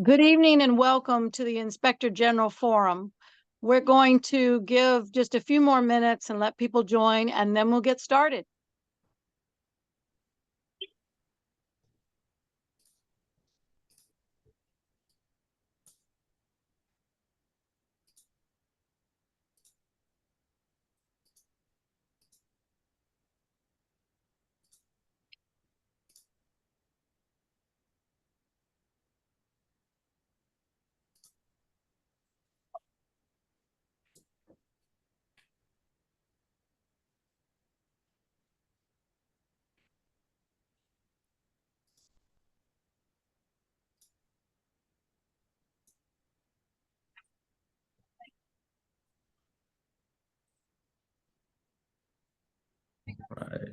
Good evening and welcome to the Inspector General Forum. We're going to give just a few more minutes and let people join, and then we'll get started. Right.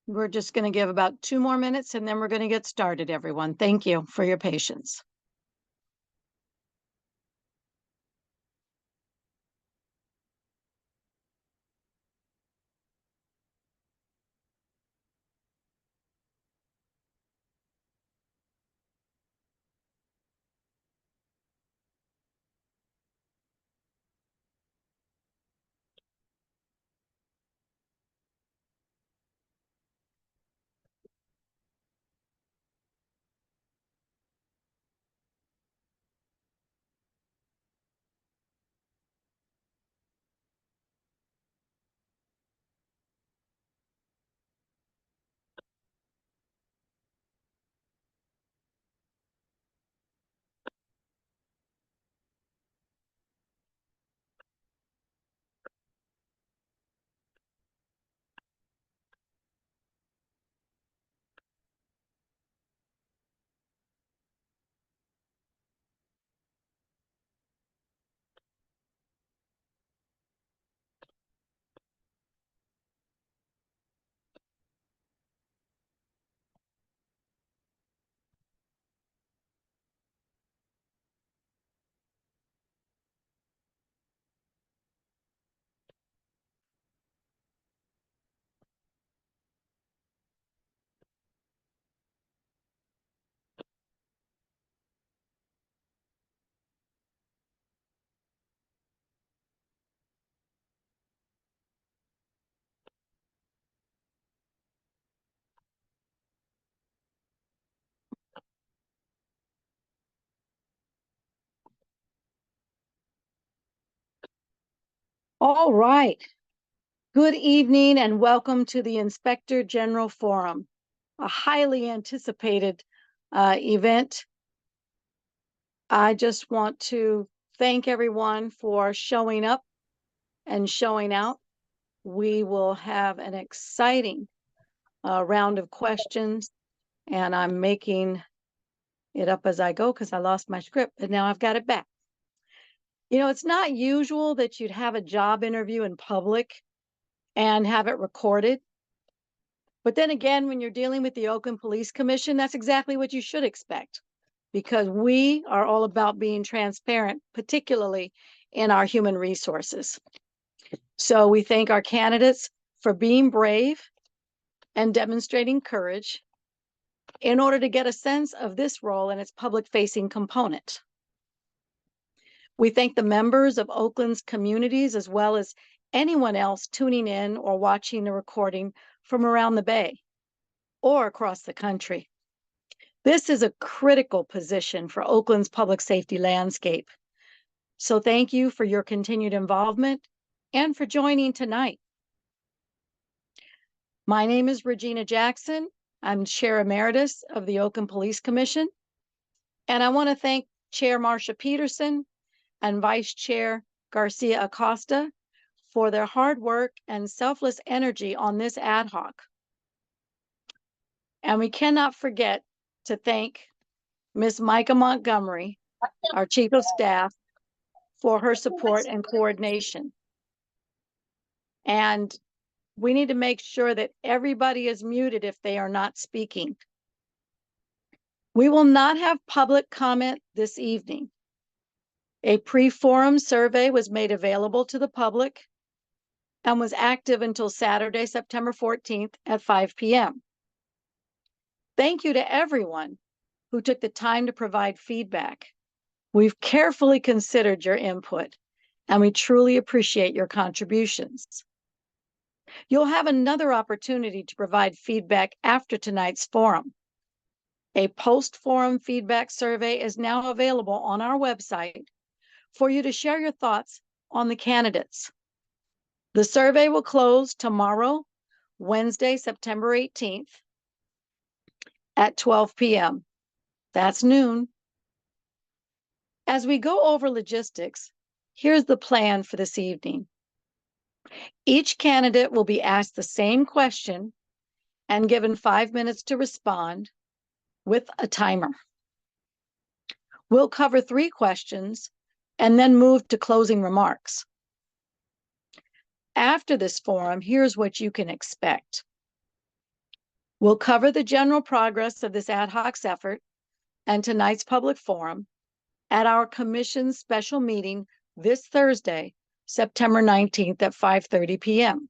We're just going to give about 2 more minutes and then we're going to get started, everyone. Thank you for your patience. All right. Good evening and welcome to the Inspector General Forum, a highly anticipated event. I just want to thank everyone for showing up and showing out. We will have an exciting round of questions, and I'm making it up as I go because I lost my script, but now I've got it back. You know, it's not usual that you'd have a job interview in public and have it recorded. But then again, when you're dealing with the Oakland Police Commission, that's exactly what you should expect, because we are all about being transparent, particularly in our human resources. So we thank our candidates for being brave and demonstrating courage in order to get a sense of this role and its public-facing component. We thank the members of Oakland's communities, as well as anyone else tuning in or watching the recording from around the Bay or across the country. This is a critical position for Oakland's public safety landscape. So thank you for your continued involvement and for joining tonight. My name is Regina Jackson. I'm Chair Emeritus of the Oakland Police Commission. And I want to thank Chair Marsha Peterson and Vice Chair Garcia Acosta for their hard work and selfless energy on this ad hoc. And we cannot forget to thank Ms. Micah Montgomery, our Chief of Staff, for her support and coordination. And we need to make sure that everybody is muted if they are not speaking. We will not have public comment this evening. A pre-forum survey was made available to the public and was active until Saturday, September 14th at 5 p.m. Thank you to everyone who took the time to provide feedback. We've carefully considered your input, and we truly appreciate your contributions. You'll have another opportunity to provide feedback after tonight's forum. A post-forum feedback survey is now available on our website for you to share your thoughts on the candidates. The survey will close tomorrow, Wednesday, September 18th at 12 p.m. That's noon. As we go over logistics, here's the plan for this evening. Each candidate will be asked the same question and given 5 minutes to respond with a timer. We'll cover 3 questions and then move to closing remarks. After this forum, here's what you can expect. We'll cover the general progress of this ad hoc effort and tonight's public forum at our commission's special meeting this Thursday, September 19th at 5:30 p.m.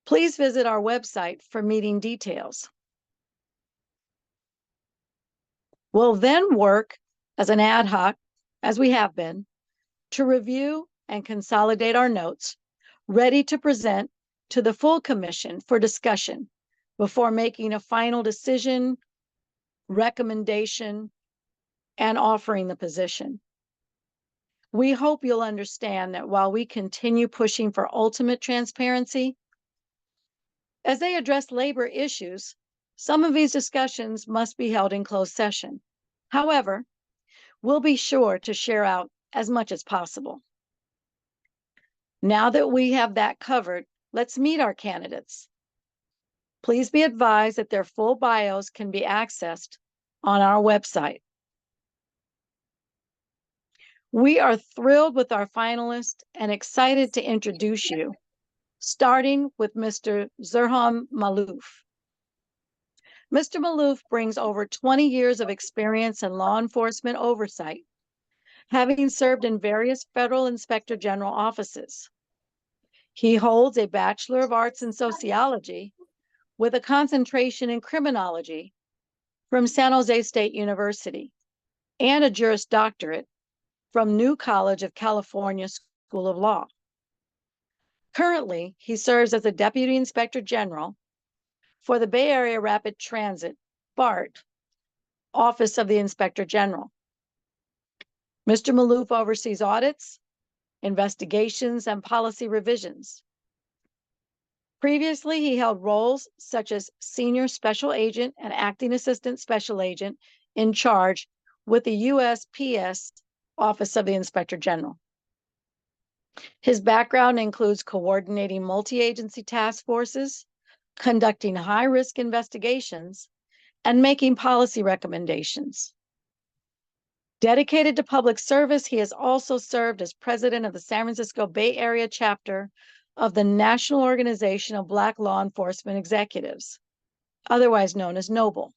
Please visit our website for meeting details. We'll then work as an ad hoc, as we have been, to review and consolidate our notes, ready to present to the full commission for discussion before making a final decision, recommendation, and offering the position. We hope you'll understand that while we continue pushing for ultimate transparency, as they address labor issues, some of these discussions must be held in closed session. However, we'll be sure to share out as much as possible. Now that we have that covered, let's meet our candidates. Please be advised that their full bios can be accessed on our website. We are thrilled with our finalists and excited to introduce you, starting with Mr. Zurham Maloof. Mr. Maloof brings over 20 years of experience in law enforcement oversight, having served in various federal inspector general offices. He holds a Bachelor of Arts in Sociology with a concentration in criminology from San Jose State University and a Juris Doctorate from New College of California School of Law. Currently, he serves as a Deputy Inspector General for the Bay Area Rapid Transit, BART, Office of the Inspector General. Mr. Maloof oversees audits, investigations, and policy revisions. Previously, he held roles such as Senior Special Agent and Acting Assistant Special Agent in charge with the USPS Office of the Inspector General. His background includes coordinating multi-agency task forces, conducting high-risk investigations, and making policy recommendations. Dedicated to public service, he has also served as president of the San Francisco Bay Area chapter of the National Organization of Black Law Enforcement Executives, otherwise known as NOBLE.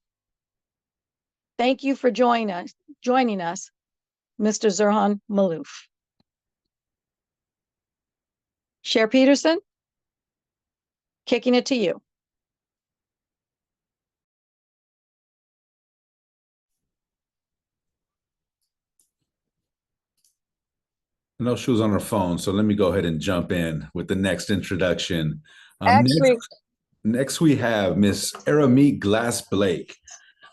Thank you for joining us, Mr. Zurhan Maloof. Chair Peterson, kicking it to you. I know she was on her phone, so let me go ahead and jump in with the next introduction. Actually, next we have Miss Arameek Glass Blake.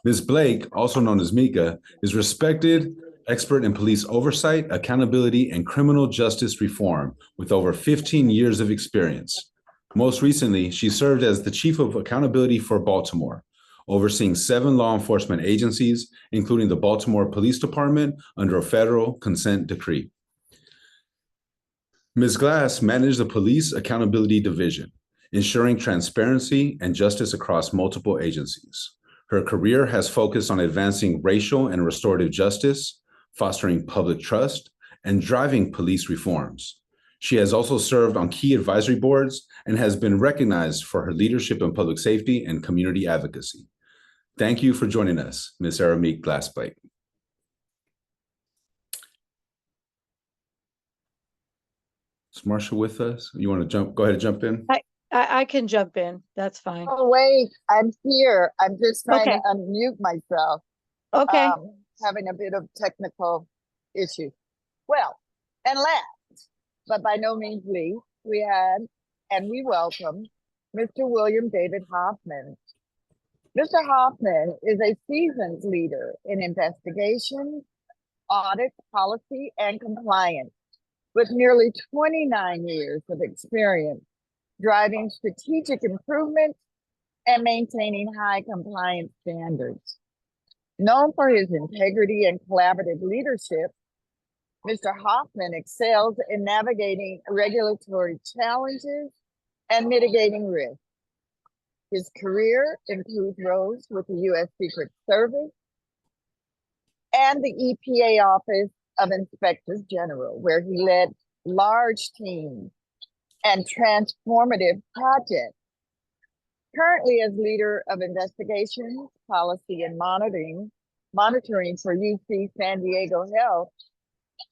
Ms. Blake, also known as Mika, is respected expert in police oversight, accountability, and criminal justice reform with over 15 years of experience. Most recently, she served as the Chief of Accountability for Baltimore, overseeing 7 law enforcement agencies, including the Baltimore Police Department under a federal consent decree. Ms. Glass managed the Police Accountability Division, ensuring transparency and justice across multiple agencies. Her career has focused on advancing racial and restorative justice, fostering public trust, and driving police reforms. She has also served on key advisory boards and has been recognized for her leadership in public safety and community advocacy. Thank you for joining us, Ms. Arameek Glass Blake. Is Marsha with us? You want to go ahead and jump in? I can jump in. That's fine. oh wait, I'm here. I'm just trying Okay. to unmute myself. Okay. Having a bit of technical issue. Well, and last, but by no means least, we welcome Mr. William David Hoffman. Mr. Hoffman is a seasoned leader in investigation, audit, policy, and compliance, with nearly 29 years of experience driving strategic improvement and maintaining high compliance standards. Known for his integrity and collaborative leadership, Mr. Hoffman excels in navigating regulatory challenges and mitigating risk. His career includes roles with the U.S. Secret Service and the EPA Office of Inspectors General, where he led large teams and transformative projects. Currently as leader of investigations, policy, and monitoring for UC San Diego Health,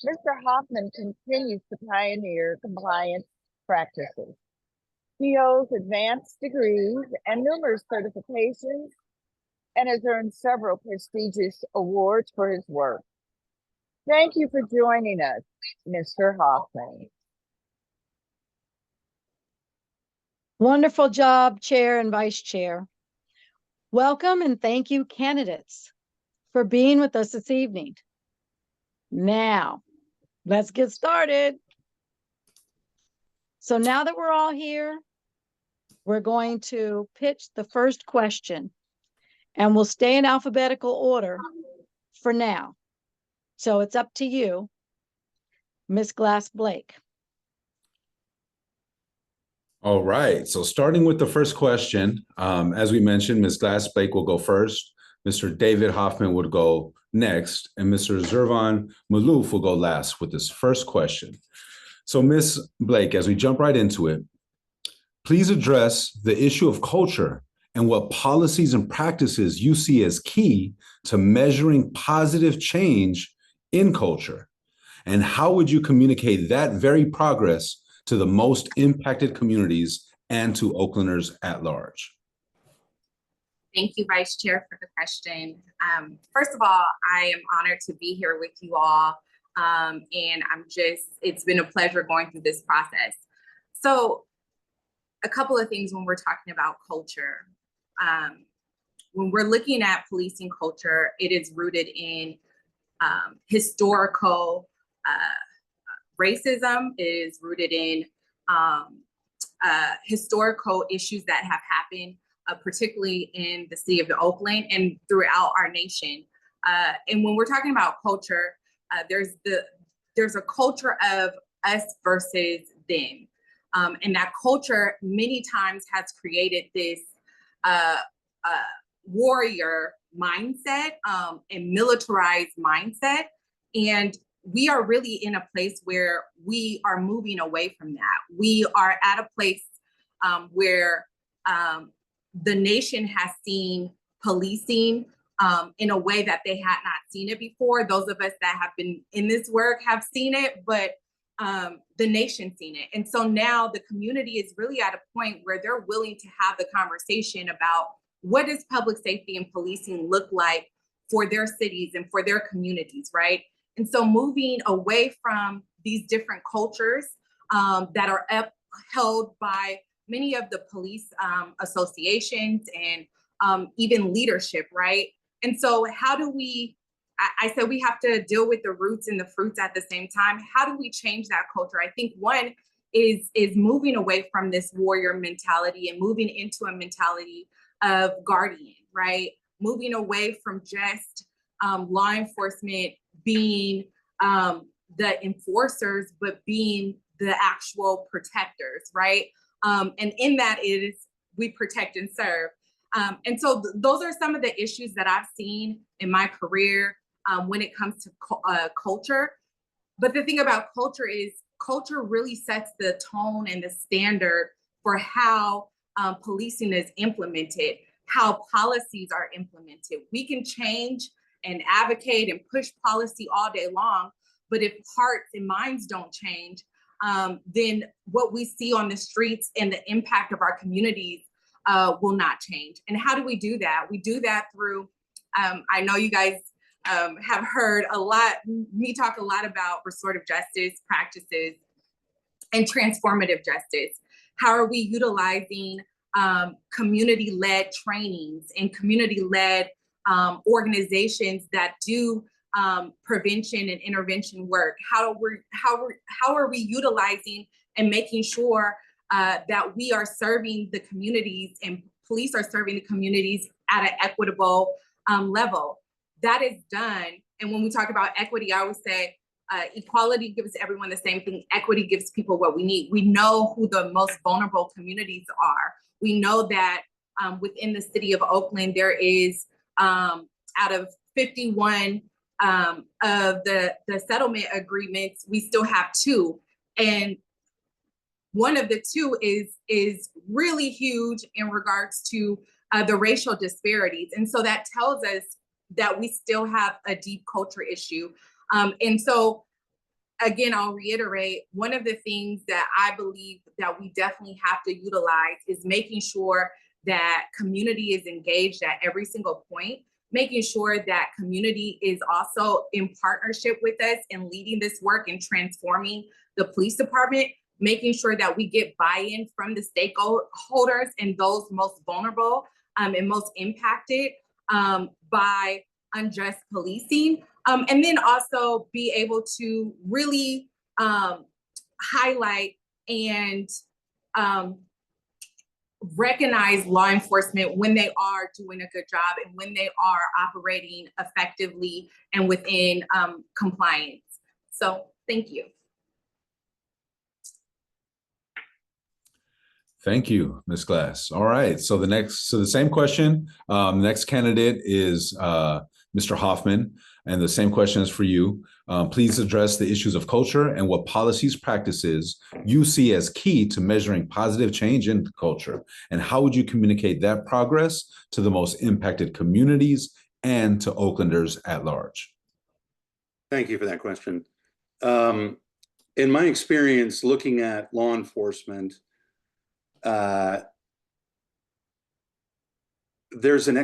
Mr. Hoffman continues to pioneer compliance practices. He holds advanced degrees and numerous certifications and has earned several prestigious awards for his work. Thank you for joining us, Mr. Hoffman. Wonderful job, Chair and Vice Chair. Welcome and thank you, candidates, for being with us this evening. Now, let's get started. So now that we're all here, we're going to pitch the first question, and we'll stay in alphabetical order for now. So it's up to you, Ms. Glass Blake. All right, so starting with the first question, as we mentioned, Ms. Glass Blake will go first, Mr. David Hoffman would go next, and Mr. Zurhan Maloof will go last with this first question. So Ms. Blake, as we jump right into it, please address the issue of culture and what policies and practices you see as key to measuring positive change in culture. And how would you communicate that very progress to the most impacted communities and to Oaklanders at large? Thank you, Vice Chair, for the question. First of all, I am honored to be here with you all. And it's been a pleasure going through this process. So a couple of things when we're talking about culture. When we're looking at policing culture, it is rooted in historical racism. It is rooted in historical issues that have happened, particularly in the city of Oakland and throughout our nation. And when we're talking about culture, there's a culture of us versus them. And that culture many times has created this warrior mindset and militarized mindset. And we are really in a place where we are moving away from that. We are at a place where the nation has seen policing in a way that they had not seen it before. Those of us that have been in this work have seen it, but the nation's seen it. And so now the community is really at a point where they're willing to have the conversation about what does public safety and policing look like for their cities and for their communities, right? And so moving away from these different cultures that are upheld by many of the police associations and even leadership, right? And so how do we, I said we have to deal with the roots and the fruits at the same time. How do we change that culture? I think one is moving away from this warrior mentality and moving into a mentality of guardian, right? Moving away from just law enforcement being the enforcers, but being the actual protectors, right? And in that is we protect and serve. And so those are some of the issues that I've seen in my career when it comes to culture. But the thing about culture is culture really sets the tone and the standard for how policing is implemented, how policies are implemented. We can change and advocate and push policy all day long, but if hearts and minds don't change, then what we see on the streets and the impact of our communities will not change. And how do we do that? We do that through, I know you guys have heard me talk a lot about restorative justice practices and transformative justice. How are we utilizing community-led trainings and community-led organizations that do prevention and intervention work? How are we utilizing and making sure that we are serving the communities and police are serving the communities at an equitable level? That is done. And when we talk about equity, I always say equality gives everyone the same thing. Equity gives people what we need. We know who the most vulnerable communities are. We know that within the city of Oakland, there is out of 51 of the settlement agreements, we still have 2. And one of the 2 is really huge in regards to the racial disparities. And so that tells us that we still have a deep culture issue. And so, again, I'll reiterate, one of the things that I believe that we definitely have to utilize is making sure that community is engaged at every single point, making sure that community is also in partnership with us in leading this work and transforming the police department, making sure that we get buy-in from the stakeholders and those most vulnerable and most impacted by unjust policing. And then also be able to really highlight and recognize law enforcement when they are doing a good job and when they are operating effectively and within compliance. So thank you. Thank you, Ms. Glass. All right, so the same question. Next candidate is Mr. Hoffman, and the same question is for you. Please address the issues of culture and what policies, practices you see as key to measuring positive change in culture, and how would you communicate that progress to the most impacted communities and to Oaklanders at large? Thank you for that question. In my experience looking at law enforcement, there's an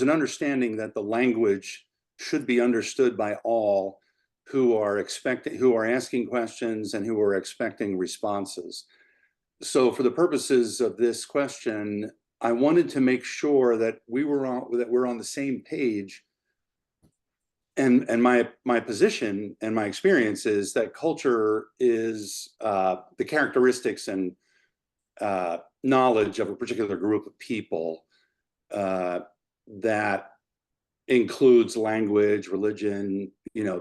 understanding that the language should be understood by all who are asking questions and who are expecting responses. So for the purposes of this question, I wanted to make sure that we're on the same page. And my position and my experience is that culture is the characteristics and knowledge of a particular group of people that includes language, religion,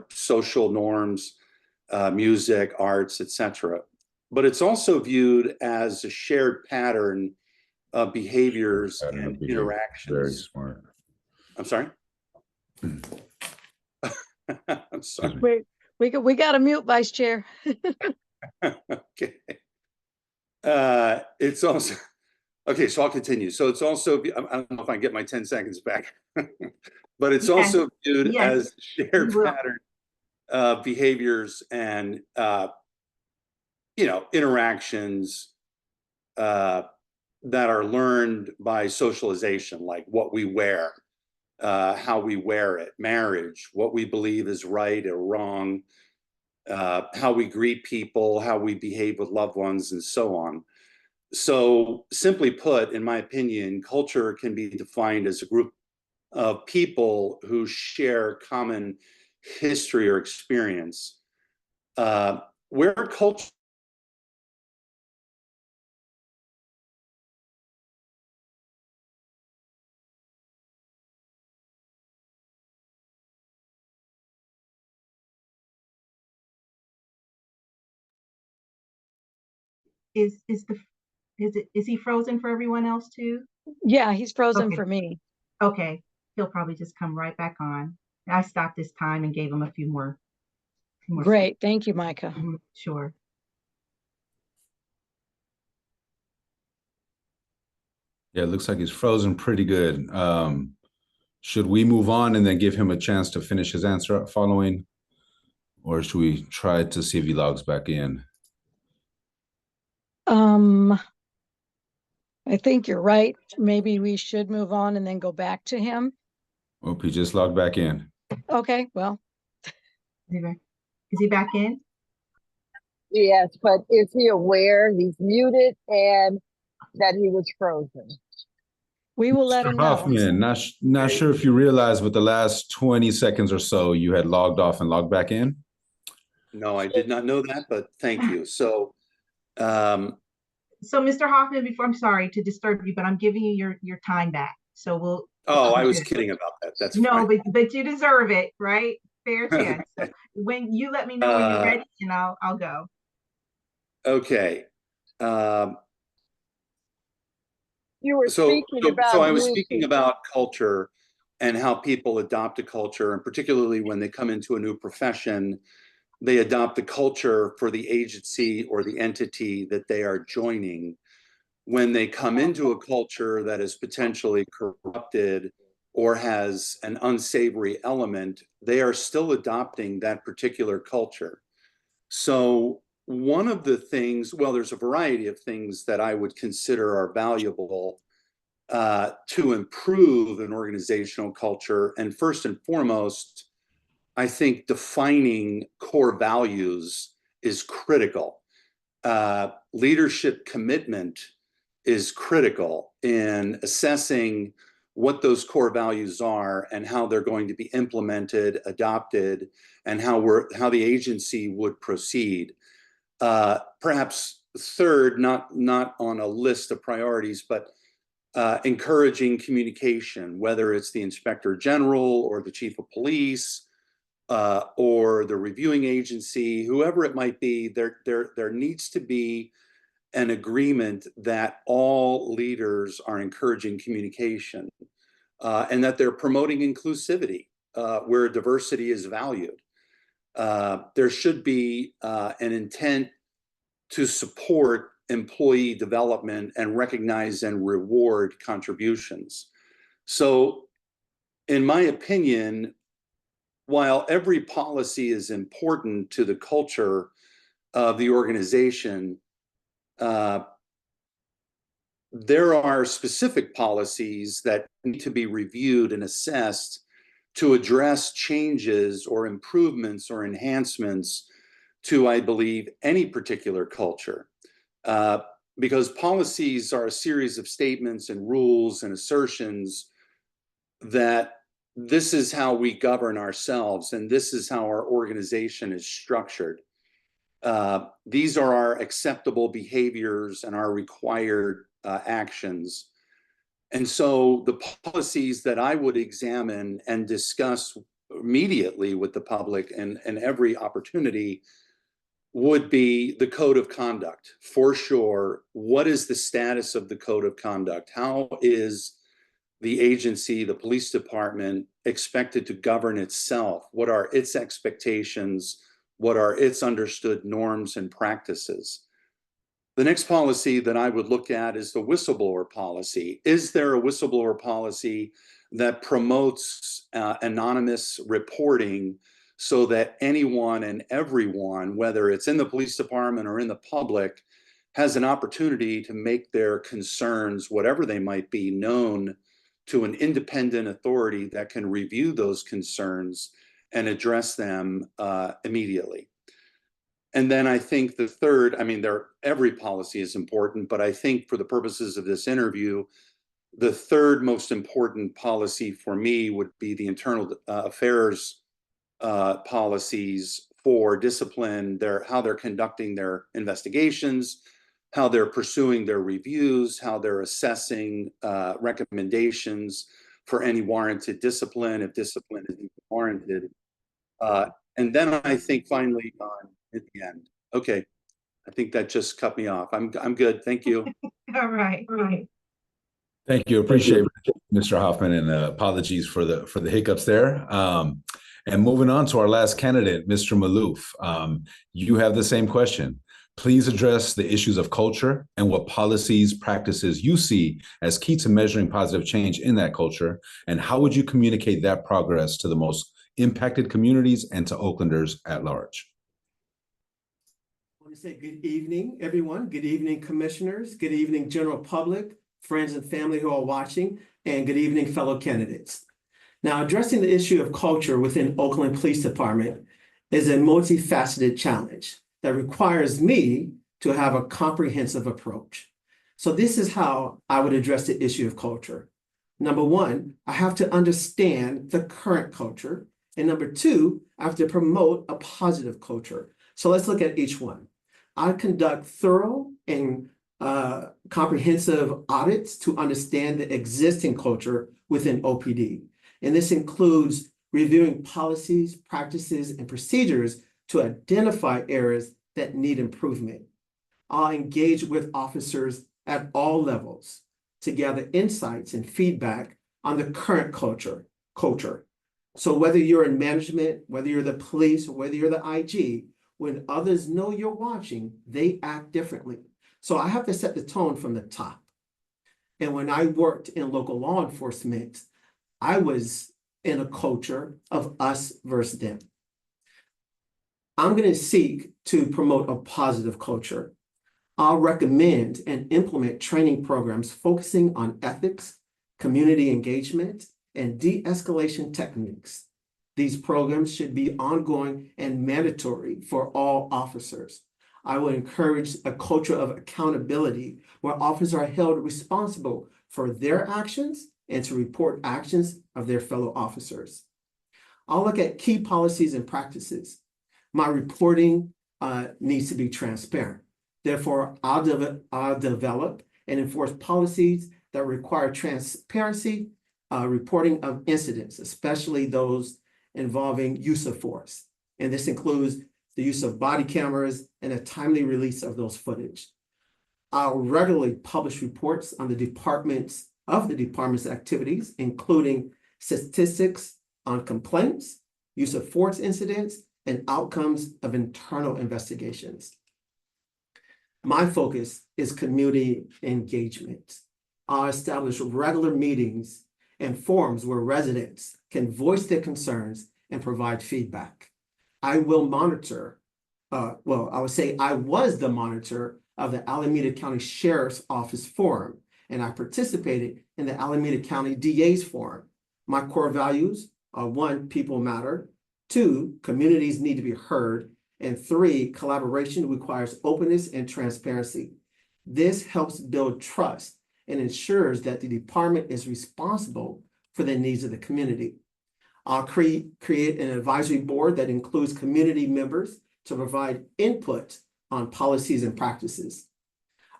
social norms, music, arts, etc. But it's also viewed as a shared pattern of behaviors and interactions. Very smart. I'm sorry. I'm sorry. We got to mute, Vice Chair. Okay. It's also, okay, so I'll continue. So it's also, I don't know if I can get my 10 seconds back, but it's Yes. also viewed Yes. as shared You will. pattern behaviors and, interactions that are learned by socialization, like what we wear, how we wear it, marriage, what we believe is right or wrong, how we greet people, how we behave with loved ones, and so on. So simply put, in my opinion, culture can be defined as a group of people who share common history or experience. Where culture Is he frozen for everyone else too? Yeah, he's frozen Okay. for me. Okay, he'll probably just come right back on. I stopped this time and gave him a few more. Great. Thank you, Micah. Sure. Yeah, it looks like he's frozen pretty good. Should we move on and then give him a chance to finish his answer following? Or should we try to see if he logs back in? I think you're right. Maybe we should move on and then go back to him. Oh, he just logged back in. Okay, well, Is he back in? Yes, but is he aware he's muted and that he was frozen? we will let him know. Hoffman, not sure if you realized, but the last 20 seconds or so, you had logged off and logged back in. No, I did not know that, but thank you. So, So Mr. Hoffman, I'm sorry to disturb you, but I'm giving you your time back. So we'll. oh, I was kidding about that. That's No, fine. but you deserve it, right? Fair chance. So when you let me know when you're ready, and I'll go. Okay. You were speaking about. So I was speaking about culture and how people adopt a culture, and particularly when they come into a new profession, they adopt the culture for the agency or the entity that they are joining. When they come into a culture that is potentially corrupted or has an unsavory element, they are still adopting that particular culture. So one of the things, well, there's a variety of things that I would consider are valuable to improve an organizational culture. And first and foremost, I think defining core values is critical. Leadership commitment is critical in assessing what those core values are and how they're going to be implemented, adopted, and how the agency would proceed. Perhaps third, not on a list of priorities, but encouraging communication, whether it's the inspector general or the chief of police or the reviewing agency, whoever it might be, there needs to be an agreement that all leaders are encouraging communication and that they're promoting inclusivity where diversity is valued. There should be an intent to support employee development and recognize and reward contributions. So, in my opinion, while every policy is important to the culture of the organization, there are specific policies that need to be reviewed and assessed to address changes or improvements or enhancements to, I believe, any particular culture. Because policies are a series of statements and rules and assertions that this is how we govern ourselves and this is how our organization is structured. These are our acceptable behaviors and our required actions. And so the policies that I would examine and discuss immediately with the public and every opportunity would be the code of conduct. For sure, what is the status of the code of conduct? How is the agency, the police department, expected to govern itself? What are its expectations? What are its understood norms and practices? The next policy that I would look at is the whistleblower policy. Is there a whistleblower policy that promotes anonymous reporting so that anyone and everyone, whether it's in the police department or in the public, has an opportunity to make their concerns, whatever they might be, known to an independent authority that can review those concerns and address them immediately? And then I think the third, I mean, every policy is important, but I think for the purposes of this interview, the third most important policy for me would be the internal affairs policies for discipline, how they're conducting their investigations, how they're pursuing their reviews, how they're assessing recommendations for any warranted discipline, if discipline is warranted. And then I think finally at the end. Okay, I think that just cut me off. I'm good. Thank you. All right. Thank you. Appreciate it, Mr. Hoffman, and apologies for the hiccups there. And moving on to our last candidate, Mr. Maloof. You have the same question. Please address the issues of culture and what policies, practices you see as key to measuring positive change in that culture, and how would you communicate that progress to the most impacted communities and to Oaklanders at large? I want to say good evening, everyone. Good evening, commissioners. Good evening, general public, friends and family who are watching, and good evening, fellow candidates. Now, addressing the issue of culture within Oakland Police Department is a multifaceted challenge that requires me to have a comprehensive approach. So this is how I would address the issue of culture. Number one, I have to understand the current culture. And number two, I have to promote a positive culture. So let's look at each one. I conduct thorough and comprehensive audits to understand the existing culture within OPD. And this includes reviewing policies, practices, and procedures to identify areas that need improvement. I'll engage with officers at all levels to gather insights and feedback on the current culture. So whether you're in management, whether you're the police, or whether you're the IG, when others know you're watching, they act differently. So I have to set the tone from the top. And when I worked in local law enforcement, I was in a culture of us versus them. I'm going to seek to promote a positive culture. I'll recommend and implement training programs focusing on ethics, community engagement, and de-escalation techniques. These programs should be ongoing and mandatory for all officers. I will encourage a culture of accountability where officers are held responsible for their actions and to report actions of their fellow officers. I'll look at key policies and practices. My reporting needs to be transparent. Therefore, I'll develop and enforce policies that require transparency, reporting of incidents, especially those involving use of force. And this includes the use of body cameras and a timely release of those footage. I'll regularly publish reports on the department's activities, including statistics on complaints, use of force incidents, and outcomes of internal investigations. My focus is community engagement. I'll establish regular meetings and forums where residents can voice their concerns and provide feedback. I will monitor, I was the monitor of the Alameda County Sheriff's Office Forum, and I participated in the Alameda County DA's Forum. My core values are 1, people matter, 2, communities need to be heard, and 3, collaboration requires openness and transparency. This helps build trust and ensures that the department is responsible for the needs of the community. I'll create an advisory board that includes community members to provide input on policies and practices.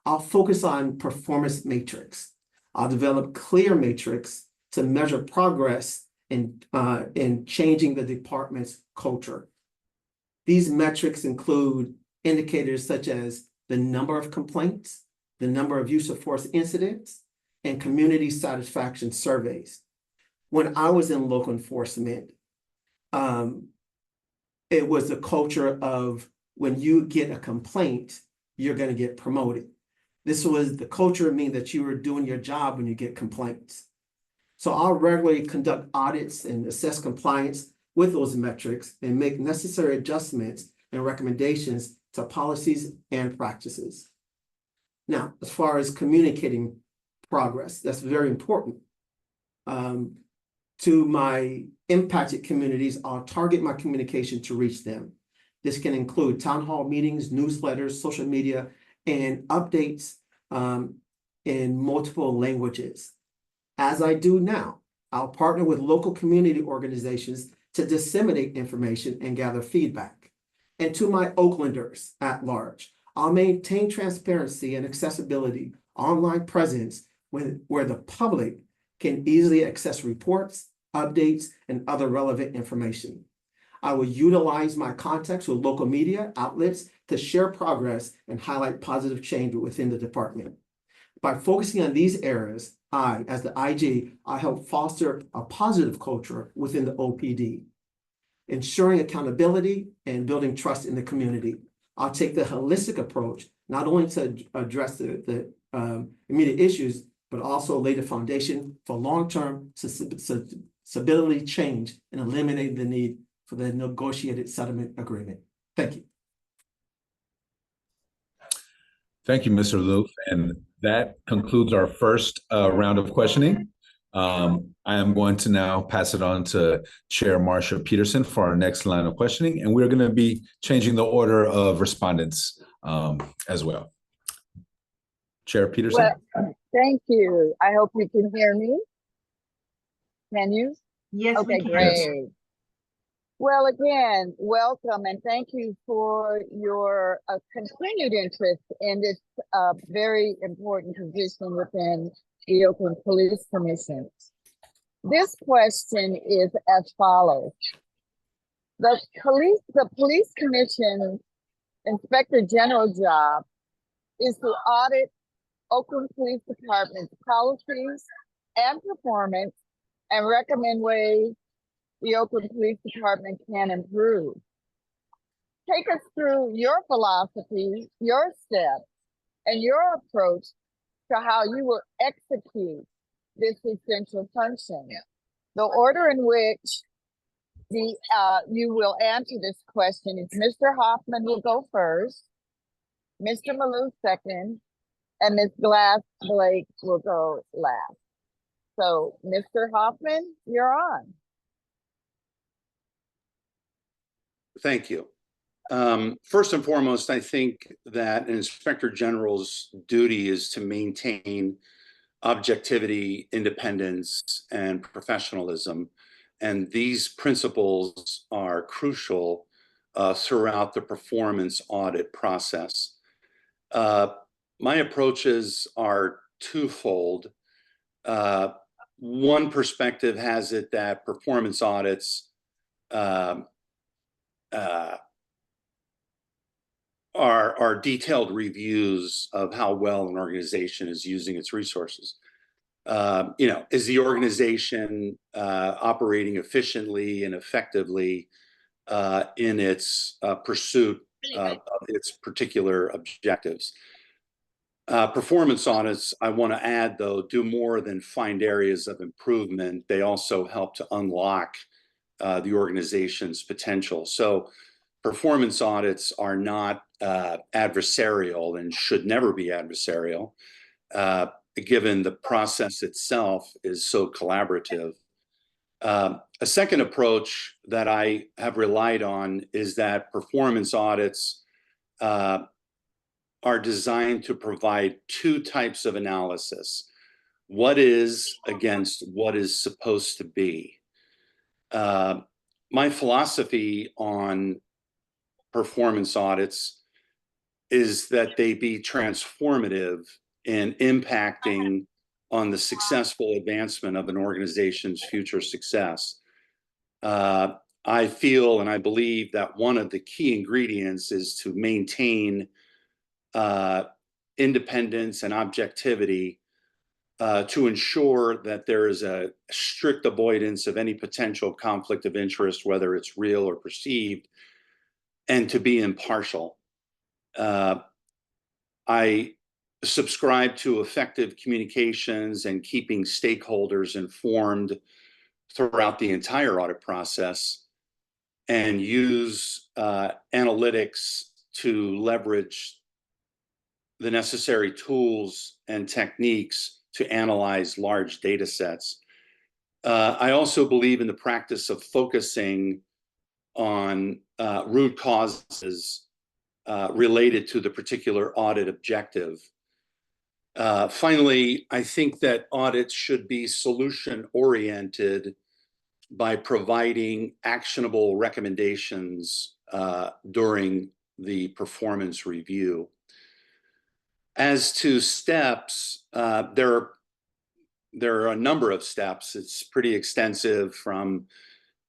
I'll focus on performance matrix. I'll develop clear matrix to measure progress in changing the department's culture. These metrics include indicators such as the number of complaints, the number of use of force incidents, and community satisfaction surveys. When I was in local enforcement, it was a culture of when you get a complaint, you're going to get promoted. This was the culture, mean that you were doing your job when you get complaints. So I'll regularly conduct audits and assess compliance with those metrics and make necessary adjustments and recommendations to policies and practices. Now, as far as communicating progress, that's very important. To my impacted communities, I'll target my communication to reach them. This can include town hall meetings, newsletters, social media, and updates in multiple languages. As I do now, I'll partner with local community organizations to disseminate information and gather feedback. And to my Oaklanders at large, I'll maintain transparency and accessibility, online presence where the public can easily access reports, updates, and other relevant information. I will utilize my contacts with local media outlets to share progress and highlight positive change within the department. By focusing on these areas, I, as the IG, I help foster a positive culture within the OPD, ensuring accountability and building trust in the community. I'll take the holistic approach, not only to address the immediate issues, but also lay the foundation for long-term stability change and eliminate the need for the negotiated settlement agreement. Thank you. Thank you, Mr. Loof. And that concludes our first round of questioning. I am going to now pass it on to Chair Marsha Peterson for our next line of questioning. And we're going to be changing the order of respondents as well. Chair Peterson. Well, thank you. I hope you can hear me. Can you? Yes, Okay, we can. great. Well, again, welcome and thank you for your continued interest in this very important position within the Oakland Police Commission. This question is as follows. The Police Commission Inspector General job is to audit Oakland Police Department's policies and performance and recommend ways the Oakland Police Department can improve. Take us through your philosophy, your steps, and your approach to how you will execute this essential function. The order in which you will answer this question is Mr. Hoffman will go first, Mr. Malou second, and Ms. Glass Blake will go last. So, Mr. Hoffman, you're on. Thank you. First and foremost, I think that an Inspector General's duty is to maintain objectivity, independence, and professionalism. And these principles are crucial throughout the performance audit process. My approaches are twofold. One perspective has it that performance audits are detailed reviews of how well an organization is using its resources. Is the organization operating efficiently and effectively in its pursuit of its particular objectives? Performance audits, I want to add, though, do more than find areas of improvement. They also help to unlock the organization's potential. So performance audits are not adversarial and should never be adversarial, given the process itself is so collaborative. A second approach that I have relied on is that performance audits are designed to provide two types of analysis: what is against what is supposed to be. My philosophy on performance audits is that they be transformative in impacting on the successful advancement of an organization's future success. I feel and I believe that one of the key ingredients is to maintain independence and objectivity to ensure that there is a strict avoidance of any potential conflict of interest, whether it's real or perceived, and to be impartial. I subscribe to effective communications and keeping stakeholders informed throughout the entire audit process, and use analytics to leverage the necessary tools and techniques to analyze large data sets. I also believe in the practice of focusing on root causes related to the particular audit objective. Finally, I think that audits should be solution-oriented by providing actionable recommendations during the performance review. As to steps, there are a number of steps. It's pretty extensive, from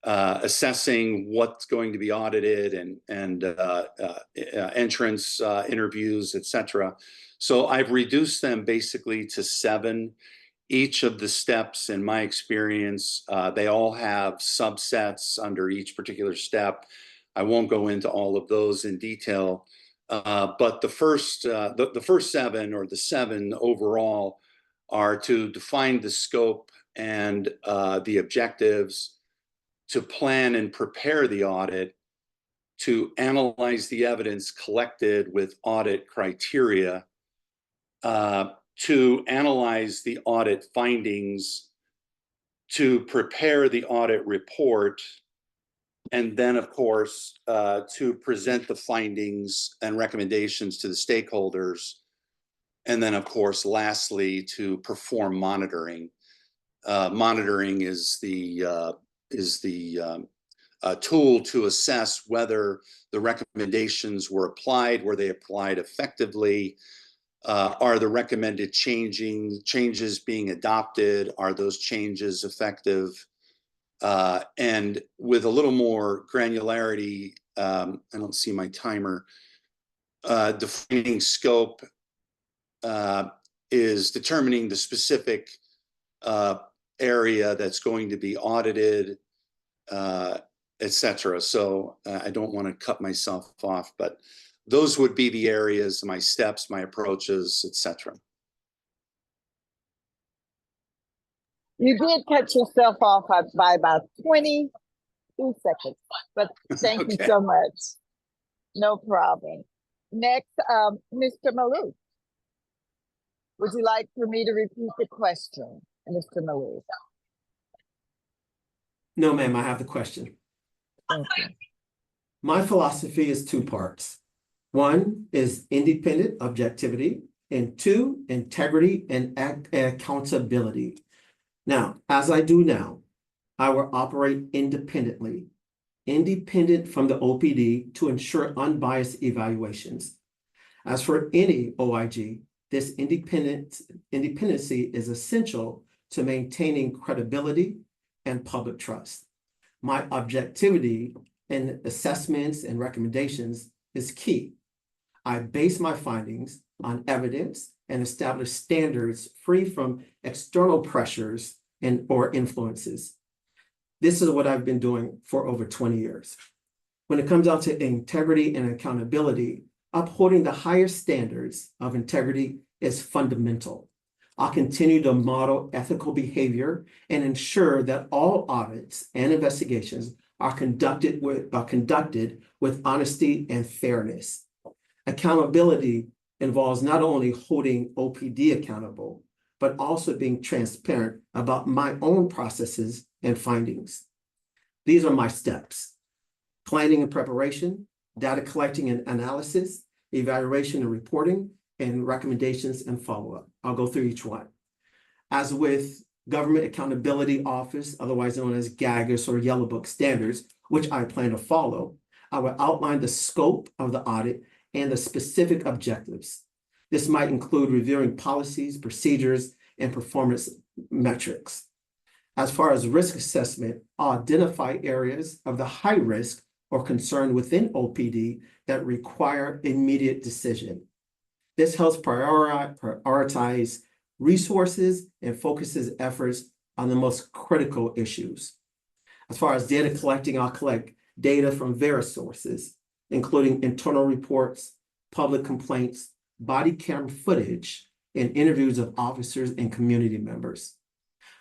assessing what's going to be audited and entrance interviews, etc. So I've reduced them basically to 7. Each of the steps, in my experience, they all have subsets under each particular step. I won't go into all of those in detail, but the first 7, or the 7 overall, are to define the scope and the objectives, to plan and prepare the audit, to analyze the evidence collected with audit criteria, to analyze the audit findings, to prepare the audit report, and then, of course, to present the findings and recommendations to the stakeholders. And then, of course, lastly, to perform monitoring. Monitoring is the tool to assess whether the recommendations were applied, were they applied effectively, are the recommended changes being adopted, are those changes effective? And with a little more granularity, I don't see my timer, defining scope is determining the specific area that's going to be audited, etc. So I don't want to cut myself off, but those would be the areas, my steps, my approaches, etc. You did cut yourself off by about 22 seconds, but thank you Okay. so much. No problem. Next, Mr. Malou. Would you like for me to repeat the question, Mr. Malou? No, ma'am, I have the question. Thank you. My philosophy is 2 parts. 1 is independent objectivity, and 2, integrity and accountability. Now, as I do now, I will operate independent from the OPD to ensure unbiased evaluations. As for any OIG, this independency is essential to maintaining credibility and public trust. My objectivity in assessments and recommendations is key. I base my findings on evidence and establish standards free from external pressures or influences. This is what I've been doing for over 20 years. When it comes down to integrity and accountability, upholding the highest standards of integrity is fundamental. I'll continue to model ethical behavior and ensure that all audits and investigations are conducted with honesty and fairness. Accountability involves not only holding OPD accountable, but also being transparent about my own processes and findings. These are my steps: planning and preparation, data collecting and analysis, evaluation and reporting, and recommendations and follow-up. I'll go through each one. As with Government Accountability Office, otherwise known as GAGAS or Yellow Book standards, which I plan to follow, I will outline the scope of the audit and the specific objectives. This might include reviewing policies, procedures, and performance metrics. As far as risk assessment, I'll identify areas of the high risk or concern within OPD that require immediate decision. This helps prioritize resources and focuses efforts on the most critical issues. As far as data collecting, I'll collect data from various sources, including internal reports, public complaints, body camera footage, and interviews of officers and community members.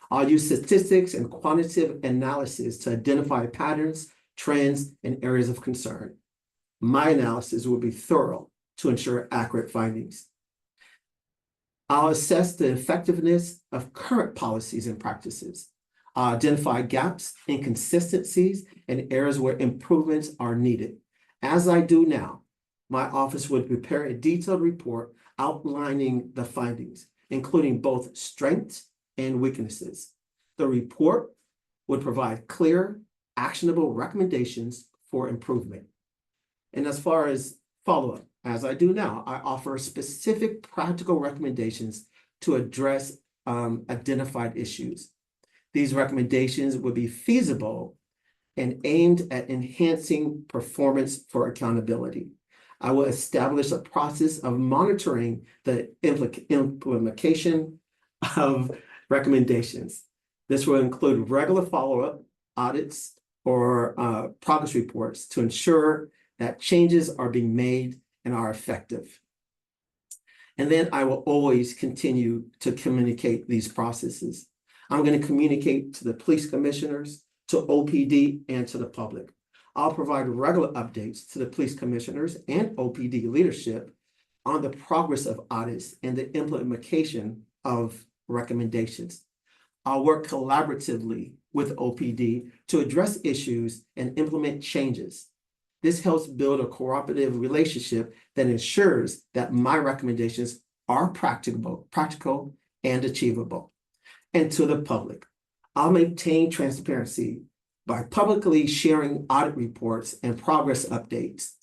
I'll use statistics and quantitative analysis to identify patterns, trends, and areas of concern. My analysis will be thorough to ensure accurate findings. I'll assess the effectiveness of current policies and practices. I'll identify gaps, inconsistencies, and areas where improvements are needed. As I do now, my office would prepare a detailed report outlining the findings, including both strengths and weaknesses. The report would provide clear, actionable recommendations for improvement. And as far as follow-up, as I do now, I offer specific practical recommendations to address identified issues. These recommendations would be feasible and aimed at enhancing performance for accountability. I will establish a process of monitoring the implementation of recommendations. This will include regular follow-up, audits, or progress reports to ensure that changes are being made and are effective. And then I will always continue to communicate these processes. I'm going to communicate to the police commissioners, to OPD, and to the public. I'll provide regular updates to the police commissioners and OPD leadership on the progress of audits and the implementation of recommendations. I'll work collaboratively with OPD to address issues and implement changes. This helps build a cooperative relationship that ensures that my recommendations are practical and achievable. And to the public, I'll maintain transparency by publicly sharing audit reports and progress updates.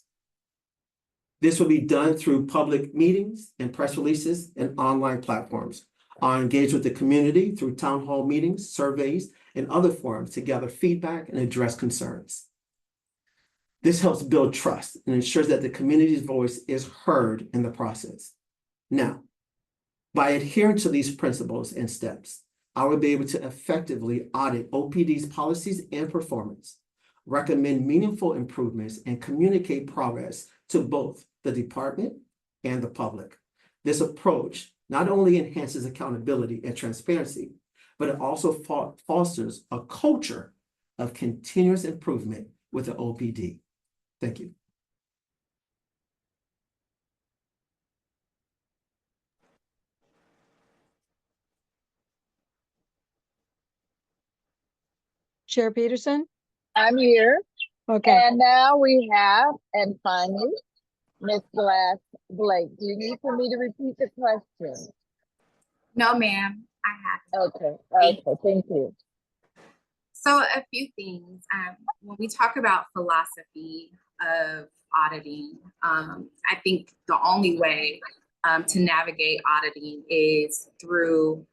This will be done through public meetings and press releases and online platforms. I'll engage with the community through town hall meetings, surveys, and other forums to gather feedback and address concerns. This helps build trust and ensures that the community's voice is heard in the process. Now, by adhering to these principles and steps, I will be able to effectively audit OPD's policies and performance, recommend meaningful improvements, and communicate progress to both the department and the public. This approach not only enhances accountability and transparency, but it also fosters a culture of continuous improvement with the OPD. Thank you. Chair Peterson? I'm here. Okay. And now we have, and finally, Ms. Glass Blake. Do you need for me to repeat the question? No, ma'am, I have. Okay, thank you. So a few things. When we talk about philosophy of auditing, I think the only way to navigate auditing is through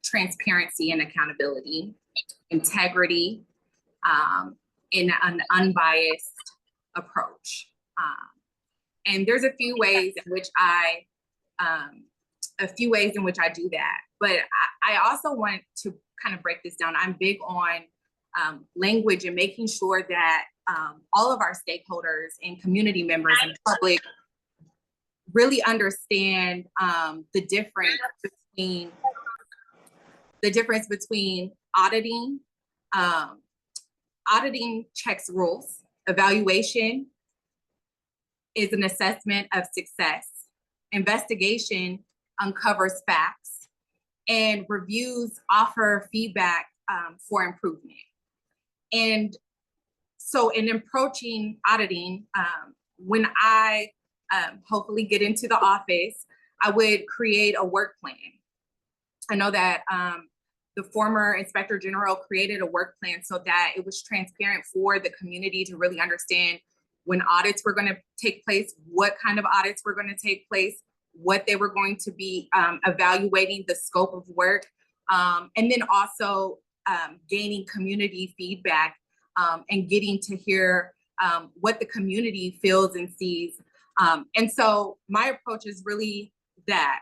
transparency and accountability, integrity, in an unbiased approach. And there's a few ways in which I do that. But I also want to kind of break this down. I'm big on language and making sure that all of our stakeholders and community members and public really understand the difference between auditing. Auditing checks rules. Evaluation is an assessment of success. Investigation uncovers facts, and reviews offer feedback for improvement. And so in approaching auditing, when I hopefully get into the office, I would create a work plan. I know that the former Inspector General created a work plan so that it was transparent for the community to really understand when audits were going to take place, what kind of audits were going to take place, what they were going to be evaluating, the scope of work, and then also gaining community feedback and getting to hear what the community feels and sees. And so my approach is really that.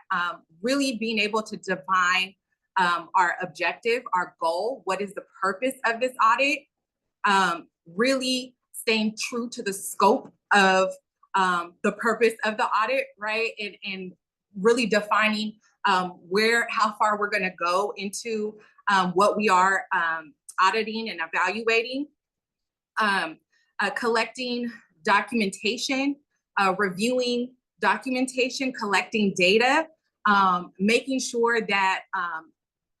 Really being able to define our objective, our goal, what is the purpose of this audit, really staying true to the scope of the purpose of the audit, right? And really defining how far we're gonna go into what we are auditing and evaluating, collecting documentation, reviewing documentation, collecting data, making sure that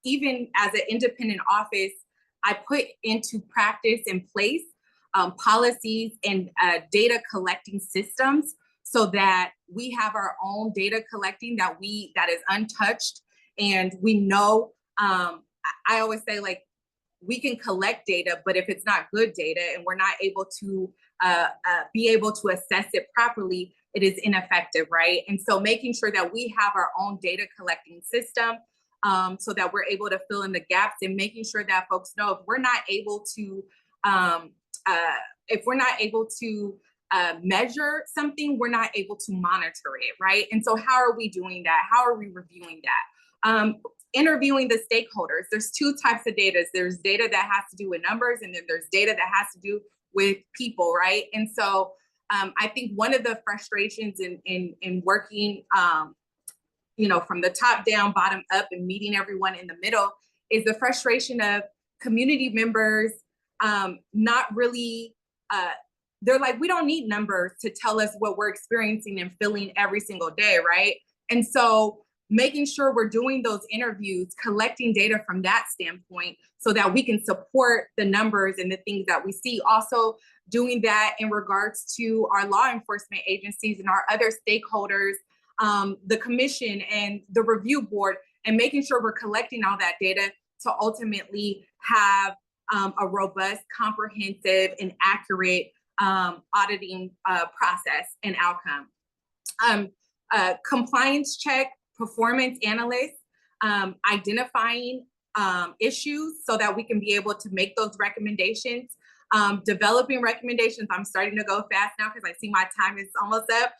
even as an independent office, I put into practice in place policies and data collecting systems so that we have our own data collecting that is untouched. And we know, I always say, like, we can collect data, but if it's not good data and we're not able to be able to assess it properly, it is ineffective, right? And so making sure that we have our own data collecting system so that we're able to fill in the gaps, and making sure that folks know if we're not able to measure something, we're not able to monitor it, right? And so how are we doing that? How are we reviewing that? Interviewing the stakeholders. There's two types of data. There's data that has to do with numbers, and then there's data that has to do with people, right? And so I think one of the frustrations in working, from the top down, bottom up, and meeting everyone in the middle is the frustration of community members not really, they're like, we don't need numbers to tell us what we're experiencing and feeling every single day, right? And so making sure we're doing those interviews, collecting data from that standpoint so that we can support the numbers and the things that we see. Also doing that in regards to our law enforcement agencies and our other stakeholders, the commission and the review board, and making sure we're collecting all that data to ultimately have a robust, comprehensive, and accurate auditing process and outcome. Compliance check, performance analysts, identifying issues so that we can be able to make those recommendations, developing recommendations. I'm starting to go fast now because I see my time is almost up.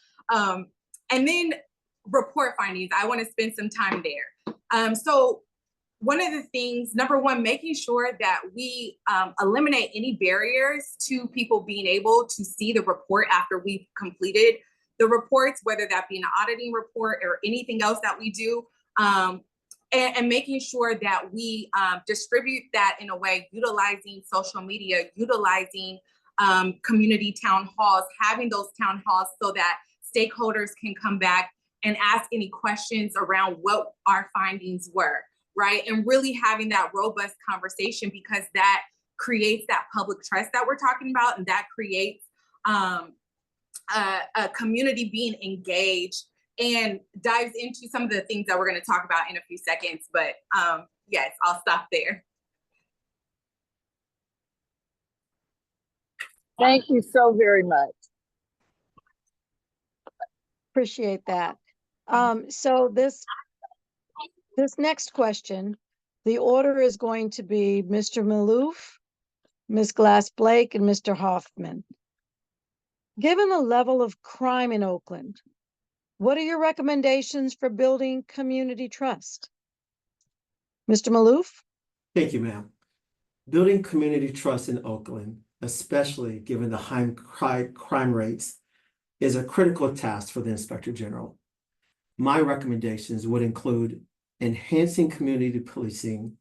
And then report findings. I want to spend some time there. So one of the things, number one, making sure that we eliminate any barriers to people being able to see the report after we've completed the reports, whether that be an auditing report or anything else that we do, and making sure that we distribute that in a way, utilizing social media, utilizing community town halls, having those town halls so that stakeholders can come back and ask any questions around what our findings were, right? And really having that robust conversation, because that creates that public trust that we're talking about, and that creates a community being engaged, and dives into some of the things that we're going to talk about in a few seconds. But yes, I'll stop there. Thank you so very much. Appreciate that. So this next question, the order is going to be Mr. Maloof, Ms. Glass Blake, and Mr. Hoffman. Given the level of crime in Oakland, what are your recommendations for building community trust? Mr. Maloof? Thank you, ma'am. Building community trust in Oakland, especially given the high crime rates, is a critical task for the Inspector General. My recommendations would include enhancing community policing,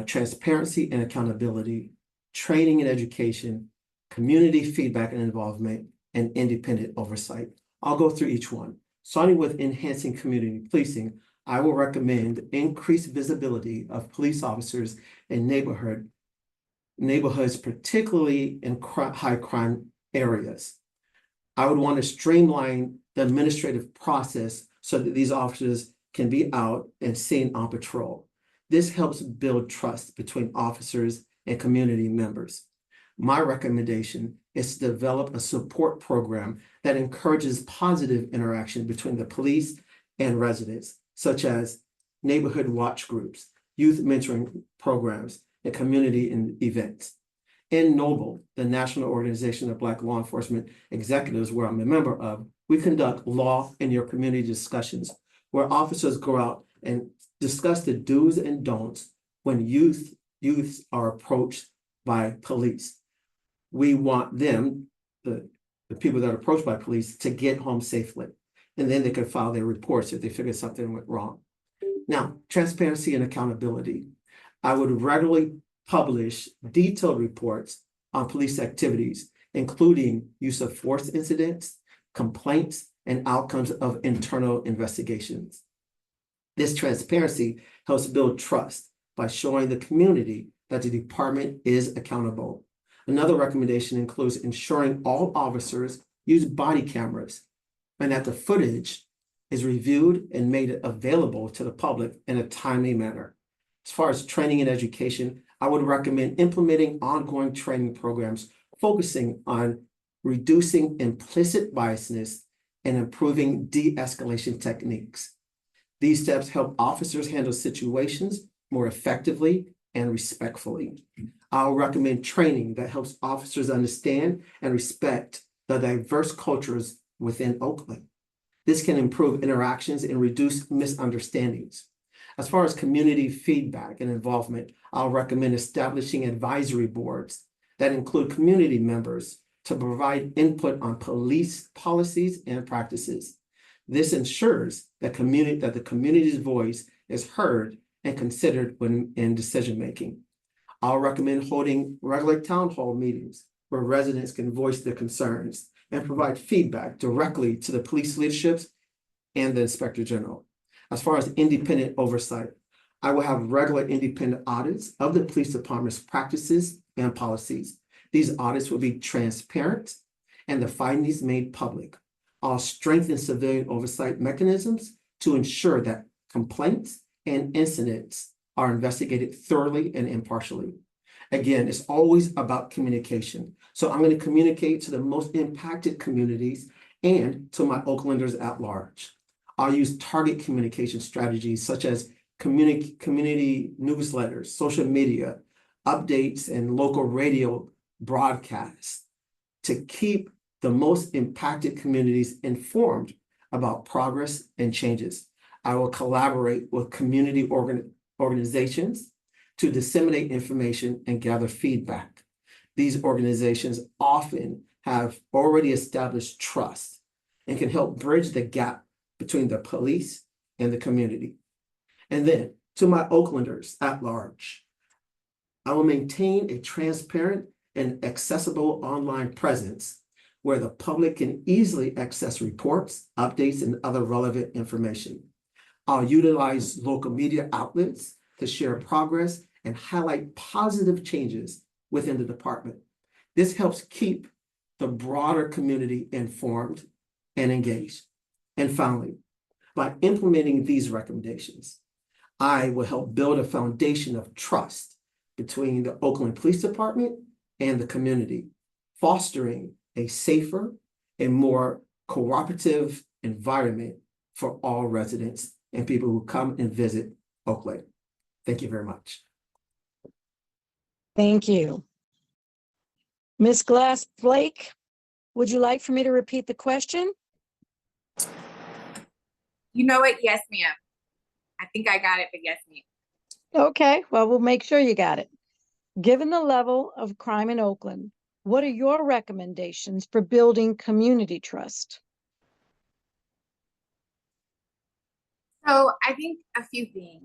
transparency and accountability, training and education, community feedback and involvement, and independent oversight. I'll go through each one. Starting with enhancing community policing, I will recommend increased visibility of police officers in neighborhoods, particularly in high crime areas. I would want to streamline the administrative process so that these officers can be out and seen on patrol. This helps build trust between officers and community members. My recommendation is to develop a support program that encourages positive interaction between the police and residents, such as neighborhood watch groups, youth mentoring programs, and community events. In NOBLE, the National Organization of Black Law Enforcement Executives, where I'm a member of, we conduct law in your community discussions where officers go out and discuss the do's and don'ts when youths are approached by police. We want them, the people that are approached by police, to get home safely. And then they can file their reports if they figure something went wrong. Now, transparency and accountability. I would regularly publish detailed reports on police activities, including use of force incidents, complaints, and outcomes of internal investigations. This transparency helps build trust by showing the community that the department is accountable. Another recommendation includes ensuring all officers use body cameras and that the footage is reviewed and made available to the public in a timely manner. As far as training and education, I would recommend implementing ongoing training programs focusing on reducing implicit biasness and improving de-escalation techniques. These steps help officers handle situations more effectively and respectfully. I'll recommend training that helps officers understand and respect the diverse cultures within Oakland. This can improve interactions and reduce misunderstandings. As far as community feedback and involvement, I'll recommend establishing advisory boards that include community members to provide input on police policies and practices. This ensures that the community's voice is heard and considered when in decision-making. I'll recommend holding regular town hall meetings where residents can voice their concerns and provide feedback directly to the police leaderships and the Inspector General. As far as independent oversight, I will have regular independent audits of the police department's practices and policies. These audits will be transparent and the findings made public. I'll strengthen civilian oversight mechanisms to ensure that complaints and incidents are investigated thoroughly and impartially. Again, it's always about communication. So I'm going to communicate to the most impacted communities and to my Oaklanders at large. I'll use target communication strategies such as community newsletters, social media, updates, and local radio broadcasts to keep the most impacted communities informed about progress and changes. I will collaborate with community organizations to disseminate information and gather feedback. These organizations often have already established trust and can help bridge the gap between the police and the community. And then to my Oaklanders at large, I will maintain a transparent and accessible online presence where the public can easily access reports, updates, and other relevant information. I'll utilize local media outlets to share progress and highlight positive changes within the department. This helps keep the broader community informed and engaged. And finally, by implementing these recommendations, I will help build a foundation of trust between the Oakland Police Department and the community, fostering a safer and more cooperative environment for all residents and people who come and visit Oakland. Thank you very much. Thank you. Ms. Glass Blake, would you like for me to repeat the question? You know what? Yes, ma'am. I think I got it, but yes, ma'am. Okay, well, we'll make sure you got it. Given the level of crime in Oakland, what are your recommendations for building community trust? So I think a few things.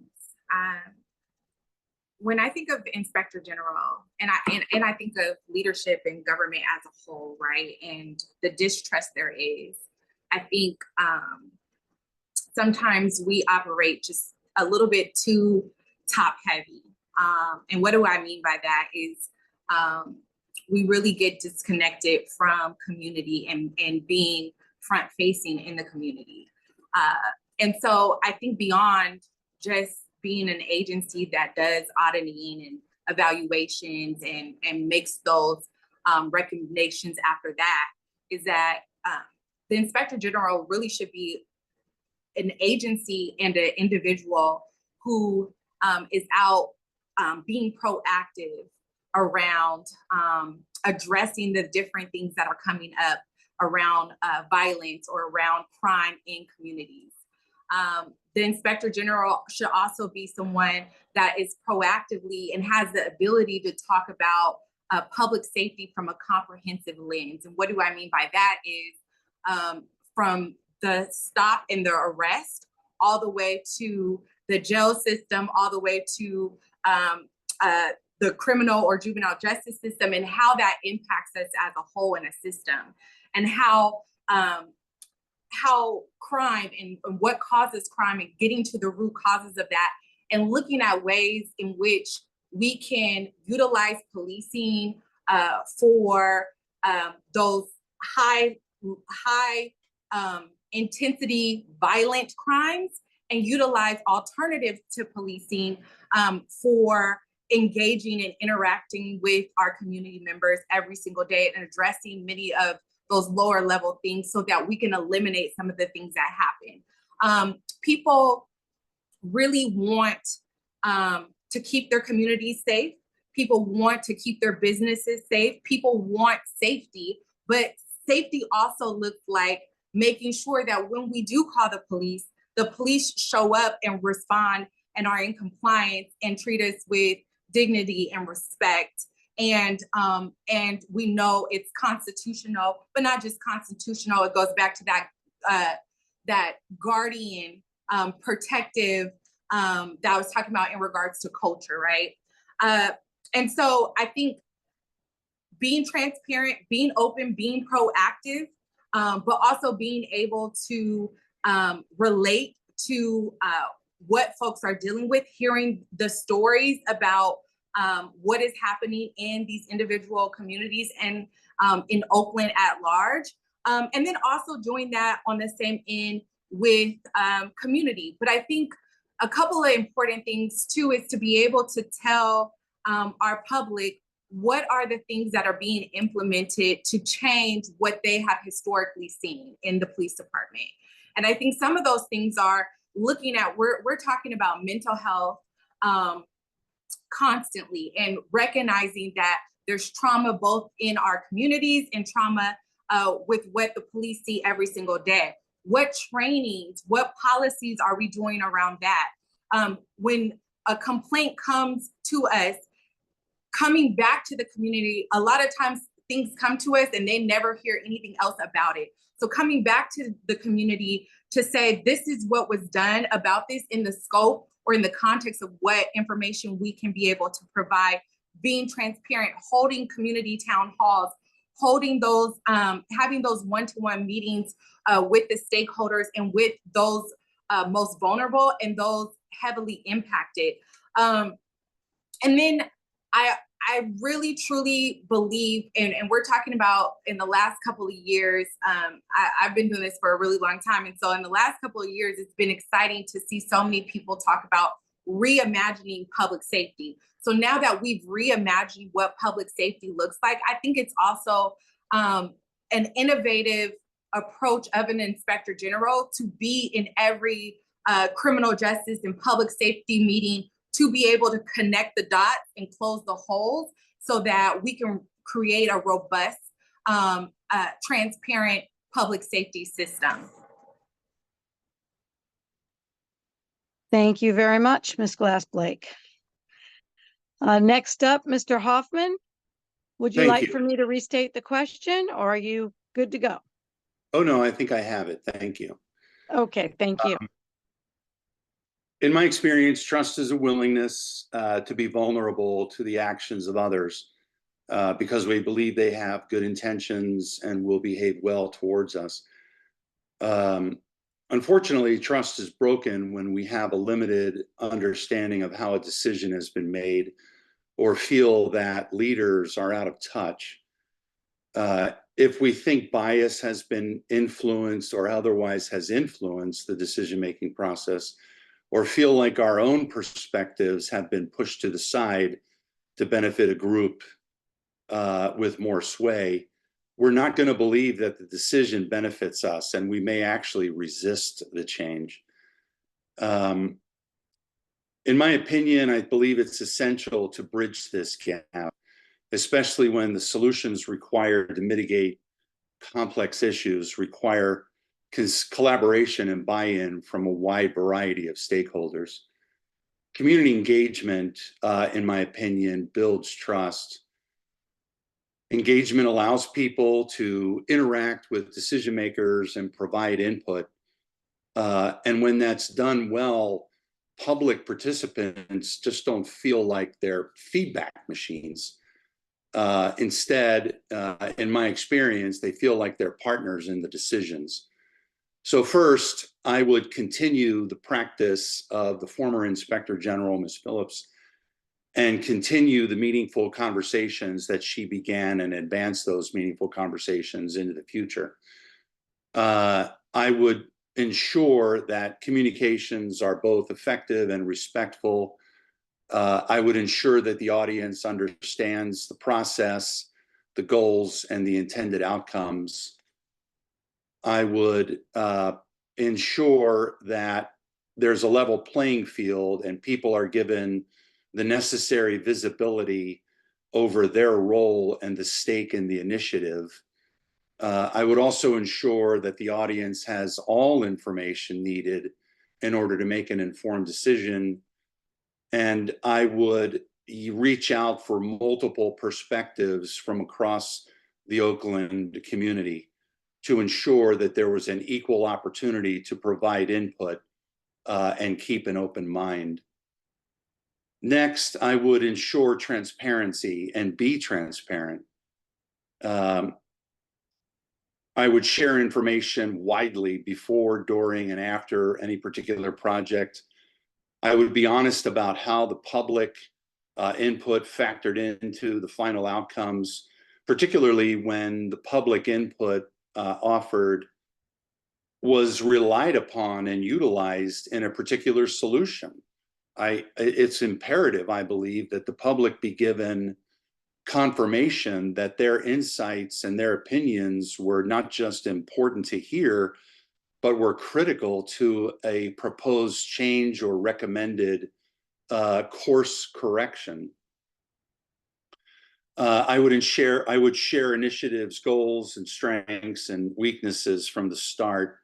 When I think of Inspector General, and I think of leadership and government as a whole, right, and the distrust there is, I think sometimes we operate just a little bit too top heavy. And what do I mean by that is we really get disconnected from community and being front facing in the community. And so I think beyond just being an agency that does auditing and evaluations and makes those recommendations after that, is that the Inspector General really should be an agency and an individual who is out being proactive around addressing the different things that are coming up around violence or around crime in communities. The Inspector General should also be someone that is proactively and has the ability to talk about public safety from a comprehensive lens. And what do I mean by that is from the stop and the arrest all the way to the jail system, all the way to the criminal or juvenile justice system, and how that impacts us as a whole in a system, and how crime and what causes crime, and getting to the root causes of that, and looking at ways in which we can utilize policing for those high intensity violent crimes, and utilize alternatives to policing for engaging and interacting with our community members every single day, and addressing many of those lower level things so that we can eliminate some of the things that happen. People really want to keep their communities safe. People want to keep their businesses safe. People want safety, but safety also looks like making sure that when we do call the police show up and respond and are in compliance and treat us with dignity and respect. And we know it's constitutional, but not just constitutional. It goes back to that guardian, protective that I was talking about in regards to culture, right? And so I think being transparent, being open, being proactive, but also being able to relate to what folks are dealing with, hearing the stories about what is happening in these individual communities and in Oakland at large. And then also doing that on the same end with community. But I think a couple of important things too is to be able to tell our public what are the things that are being implemented to change what they have historically seen in the police department. And I think some of those things are looking at, we're talking about mental health constantly, and recognizing that there's trauma both in our communities and trauma with what the police see every single day. What trainings, what policies are we doing around that? When a complaint comes to us, coming back to the community, a lot of times things come to us and they never hear anything else about it. So coming back to the community to say, this is what was done about this in the scope or in the context of what information we can be able to provide, being transparent, holding community town halls, holding those, having those one-to-one meetings with the stakeholders and with those most vulnerable and those heavily impacted. And then I really truly believe, and we're talking about in the last couple of years, I've been doing this for a really long time. And so in the last couple of years, it's been exciting to see so many people talk about reimagining public safety. So now that we've reimagined what public safety looks like, I think it's also an innovative approach of an inspector general to be in every criminal justice and public safety meeting, to be able to connect the dots and close the holes so that we can create a robust, transparent public safety system. Thank you very much, Ms. Glass-Blake. Next up, Mr. Hoffman, would you Thank like you. for me to restate the question, or are you good to go? Oh, no, I think I have it. Thank you. Okay, thank you. In my experience, trust is a willingness to be vulnerable to the actions of others because we believe they have good intentions and will behave well towards us. Unfortunately, trust is broken when we have a limited understanding of how a decision has been made, or feel that leaders are out of touch. If we think bias has been influenced or otherwise has influenced the decision-making process, or feel like our own perspectives have been pushed to the side to benefit a group with more sway, we're not going to believe that the decision benefits us, and we may actually resist the change. In my opinion, I believe it's essential to bridge this gap, especially when the solutions required to mitigate complex issues require collaboration and buy-in from a wide variety of stakeholders. Community engagement, in my opinion, builds trust. Engagement allows people to interact with decision makers and provide input. And when that's done well, public participants just don't feel like they're feedback machines. Instead, in my experience, they feel like they're partners in the decisions. So first, I would continue the practice of the former Inspector General, Ms. Phillips, and continue the meaningful conversations that she began and advance those meaningful conversations into the future. I would ensure that communications are both effective and respectful. I would ensure that the audience understands the process, the goals, and the intended outcomes. I would ensure that there's a level playing field and people are given the necessary visibility over their role and the stake in the initiative. I would also ensure that the audience has all information needed in order to make an informed decision. And I would reach out for multiple perspectives from across the Oakland community to ensure that there was an equal opportunity to provide input and keep an open mind. Next, I would ensure transparency and be transparent. I would share information widely before, during, and after any particular project. I would be honest about how the public input factored into the final outcomes, particularly when the public input offered was relied upon and utilized in a particular solution. It's imperative, I believe, that the public be given confirmation that their insights and their opinions were not just important to hear, but were critical to a proposed change or recommended course correction. I would share initiatives, goals, and strengths and weaknesses from the start.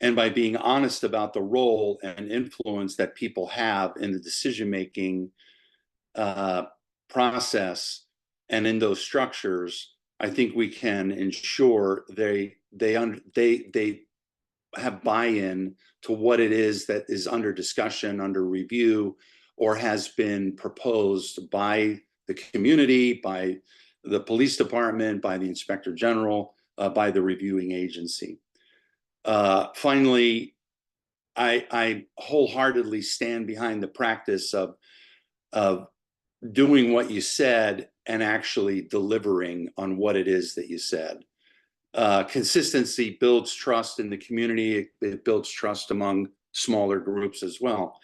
And by being honest about the role and influence that people have in the decision-making process and in those structures, I think we can ensure they have buy-in to what it is that is under discussion, under review, or has been proposed by the community, by the police department, by the Inspector General, by the reviewing agency. Finally, I wholeheartedly stand behind the practice of doing what you said and actually delivering on what it is that you said. Consistency builds trust in the community. It builds trust among smaller groups as well.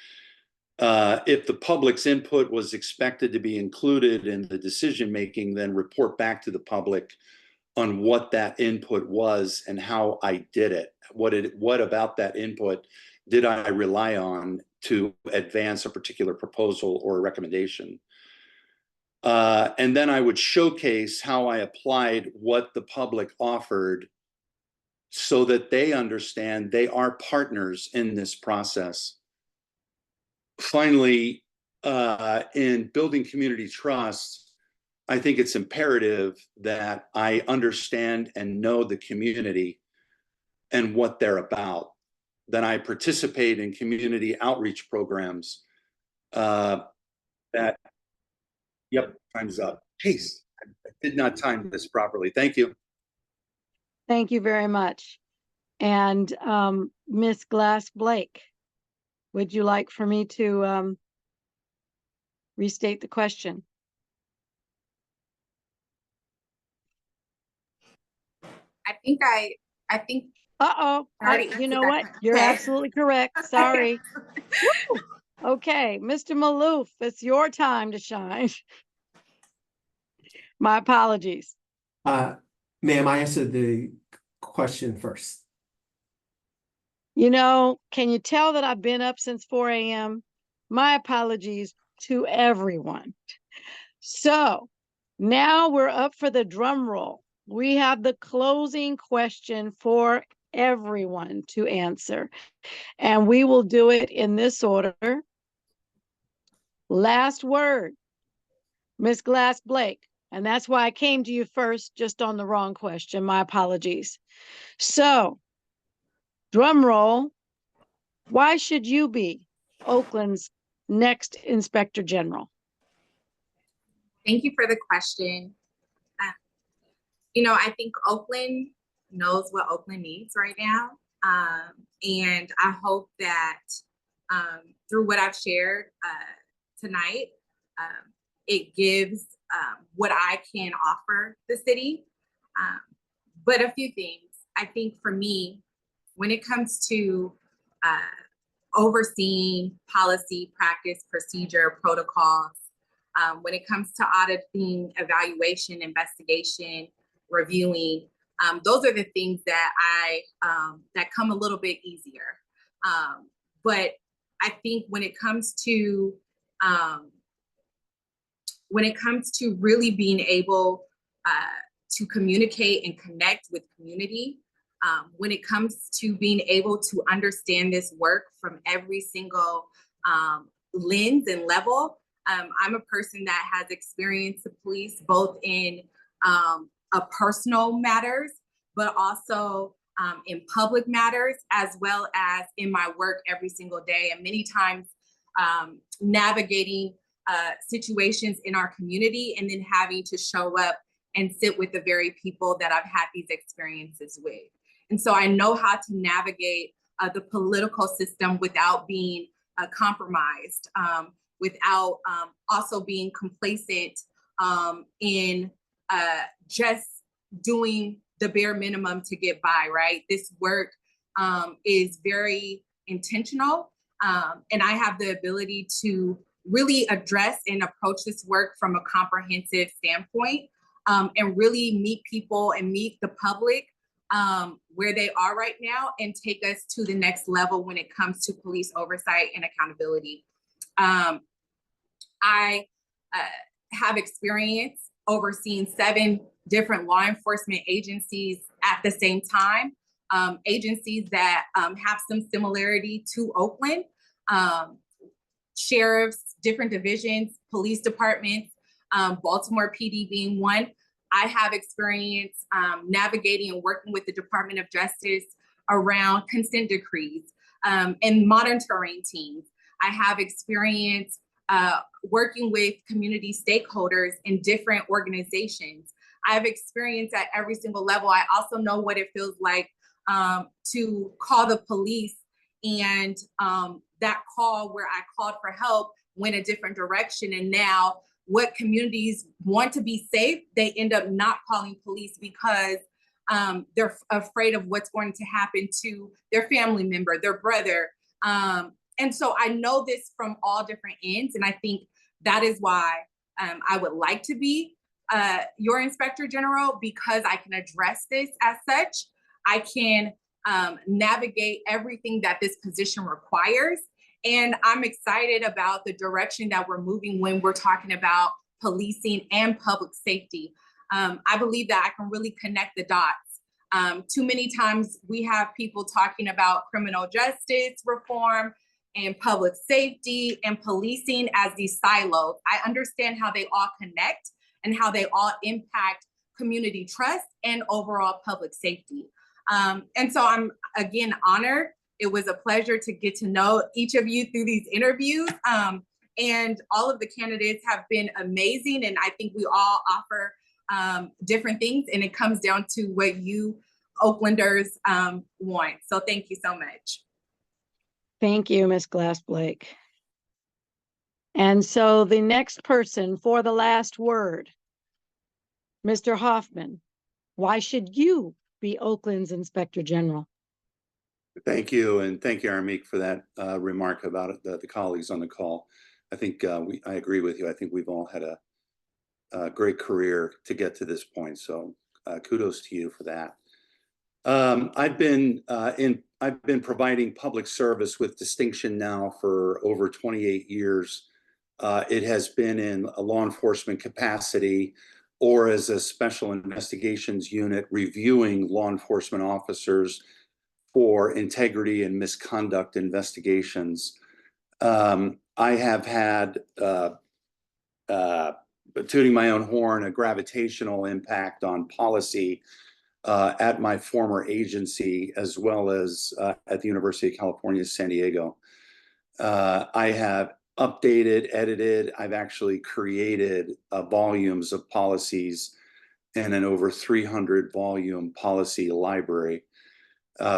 If the public's input was expected to be included in the decision-making, then report back to the public on what that input was and how I did it. What about that input did I rely on to advance a particular proposal or a recommendation? And then I would showcase how I applied what the public offered so that they understand they are partners in this process. Finally, in building community trust, I think it's imperative that I understand and know the community and what they're about. Then I participate in community outreach programs Yep, time's up. Jeez, I did not time this properly. Thank you. Thank you very much. And Ms. Glass Blake, would you like for me to restate the question? I think. Uh-oh, you know what? You're absolutely correct. Sorry. Okay, Mr. Maloof, it's your time to shine. My apologies. Ma'am, I answered the question first. You know, can you tell that I've been up since 4 a.m.? My apologies to everyone. So now we're up for the drum roll. We have the closing question for everyone to answer. And we will do it in this order. Last word, Ms. Glass Blake. And that's why I came to you first, just on the wrong question. My apologies. So, drum roll. Why should you be Oakland's next Inspector General? Thank you for the question. I think Oakland knows what Oakland needs right now. And I hope that through what I've shared tonight, it gives what I can offer the city. But a few things. I think for me, when it comes to overseeing policy, practice, procedure, protocols, when it comes to auditing, evaluation, investigation, reviewing, those are the things that that come a little bit easier. But I think when it comes to really being able to communicate and connect with community, when it comes to being able to understand this work from every single lens and level, I'm a person that has experienced the police both in personal matters, but also in public matters, as well as in my work every single day. And many times navigating situations in our community and then having to show up and sit with the very people that I've had these experiences with. And so I know how to navigate the political system without being compromised, without also being complacent in just doing the bare minimum to get by, right? This work is very intentional, and I have the ability to really address and approach this work from a comprehensive standpoint, and really meet people and meet the public where they are right now and take us to the next level when it comes to police oversight and accountability. I have experience overseeing 7 different law enforcement agencies at the same time, agencies that have some similarity to Oakland, sheriffs, different divisions, police departments, Baltimore PD being one. I have experience navigating and working with the Department of Justice around consent decrees and monitoring teams. I have experience working with community stakeholders in different organizations. I have experience at every single level. I also know what it feels like to call the police, and that call where I called for help went a different direction. And now what communities want to be safe, they end up not calling police because they're afraid of what's going to happen to their family member, their brother. And so I know this from all different ends. And I think that is why I would like to be your Inspector General, because I can address this as such. I can navigate everything that this position requires. And I'm excited about the direction that we're moving when we're talking about policing and public safety. I believe that I can really connect the dots. Too many times we have people talking about criminal justice reform and public safety and policing as these silos. I understand how they all connect and how they all impact community trust and overall public safety. And so I'm, again, honored. It was a pleasure to get to know each of you through these interviews. And all of the candidates have been amazing. And I think we all offer different things, and it comes down to what you Oaklanders want. So thank you so much. Thank you, Ms. Glass Blake. And so the next person for the last word, Mr. Hoffman, why should you be Oakland's Inspector General? Thank you, and thank you, Armik, for that remark about the colleagues on the call. I think I agree with you. I think we've all had a great career to get to this point. So kudos to you for that. I've been providing public service with distinction now for over 28 years. It has been in a law enforcement capacity or as a special investigations unit reviewing law enforcement officers for integrity and misconduct investigations. I have had, tooting my own horn, a gravitational impact on policy at my former agency, as well as at the University of California, San Diego. I have updated, edited, I've actually created volumes of policies in an over 300 volume policy library.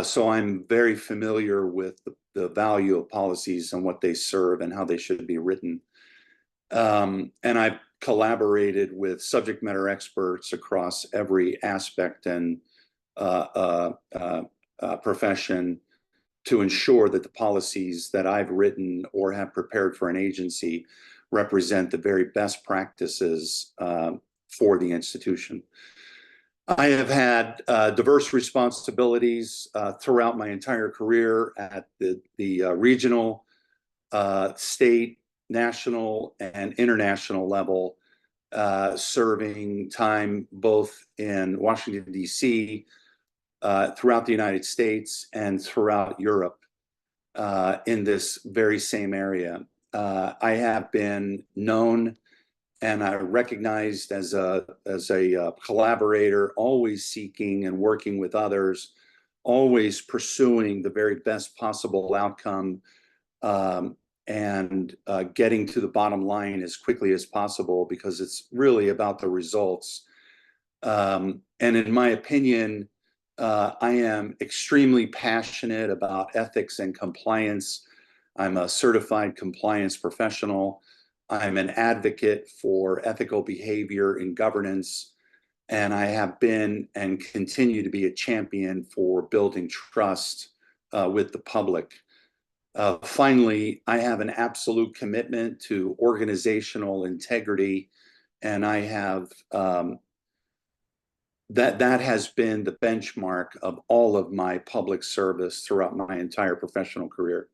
So I'm very familiar with the value of policies and what they serve and how they should be written. And I've collaborated with subject matter experts across every aspect and profession to ensure that the policies that I've written or have prepared for an agency represent the very best practices for the institution. I have had diverse responsibilities throughout my entire career at the regional, state, national, and international level, serving time both in Washington, D.C., throughout the United States, and throughout Europe in this very same area. I have been known and recognized as a collaborator, always seeking and working with others, always pursuing the very best possible outcome, and getting to the bottom line as quickly as possible, because it's really about the results. And in my opinion, I am extremely passionate about ethics and compliance. I'm a certified compliance professional. I'm an advocate for ethical behavior in governance, and I have been and continue to be a champion for building trust with the public. Finally, I have an absolute commitment to organizational integrity, and I have that has been the benchmark of all of my public service throughout my entire professional career.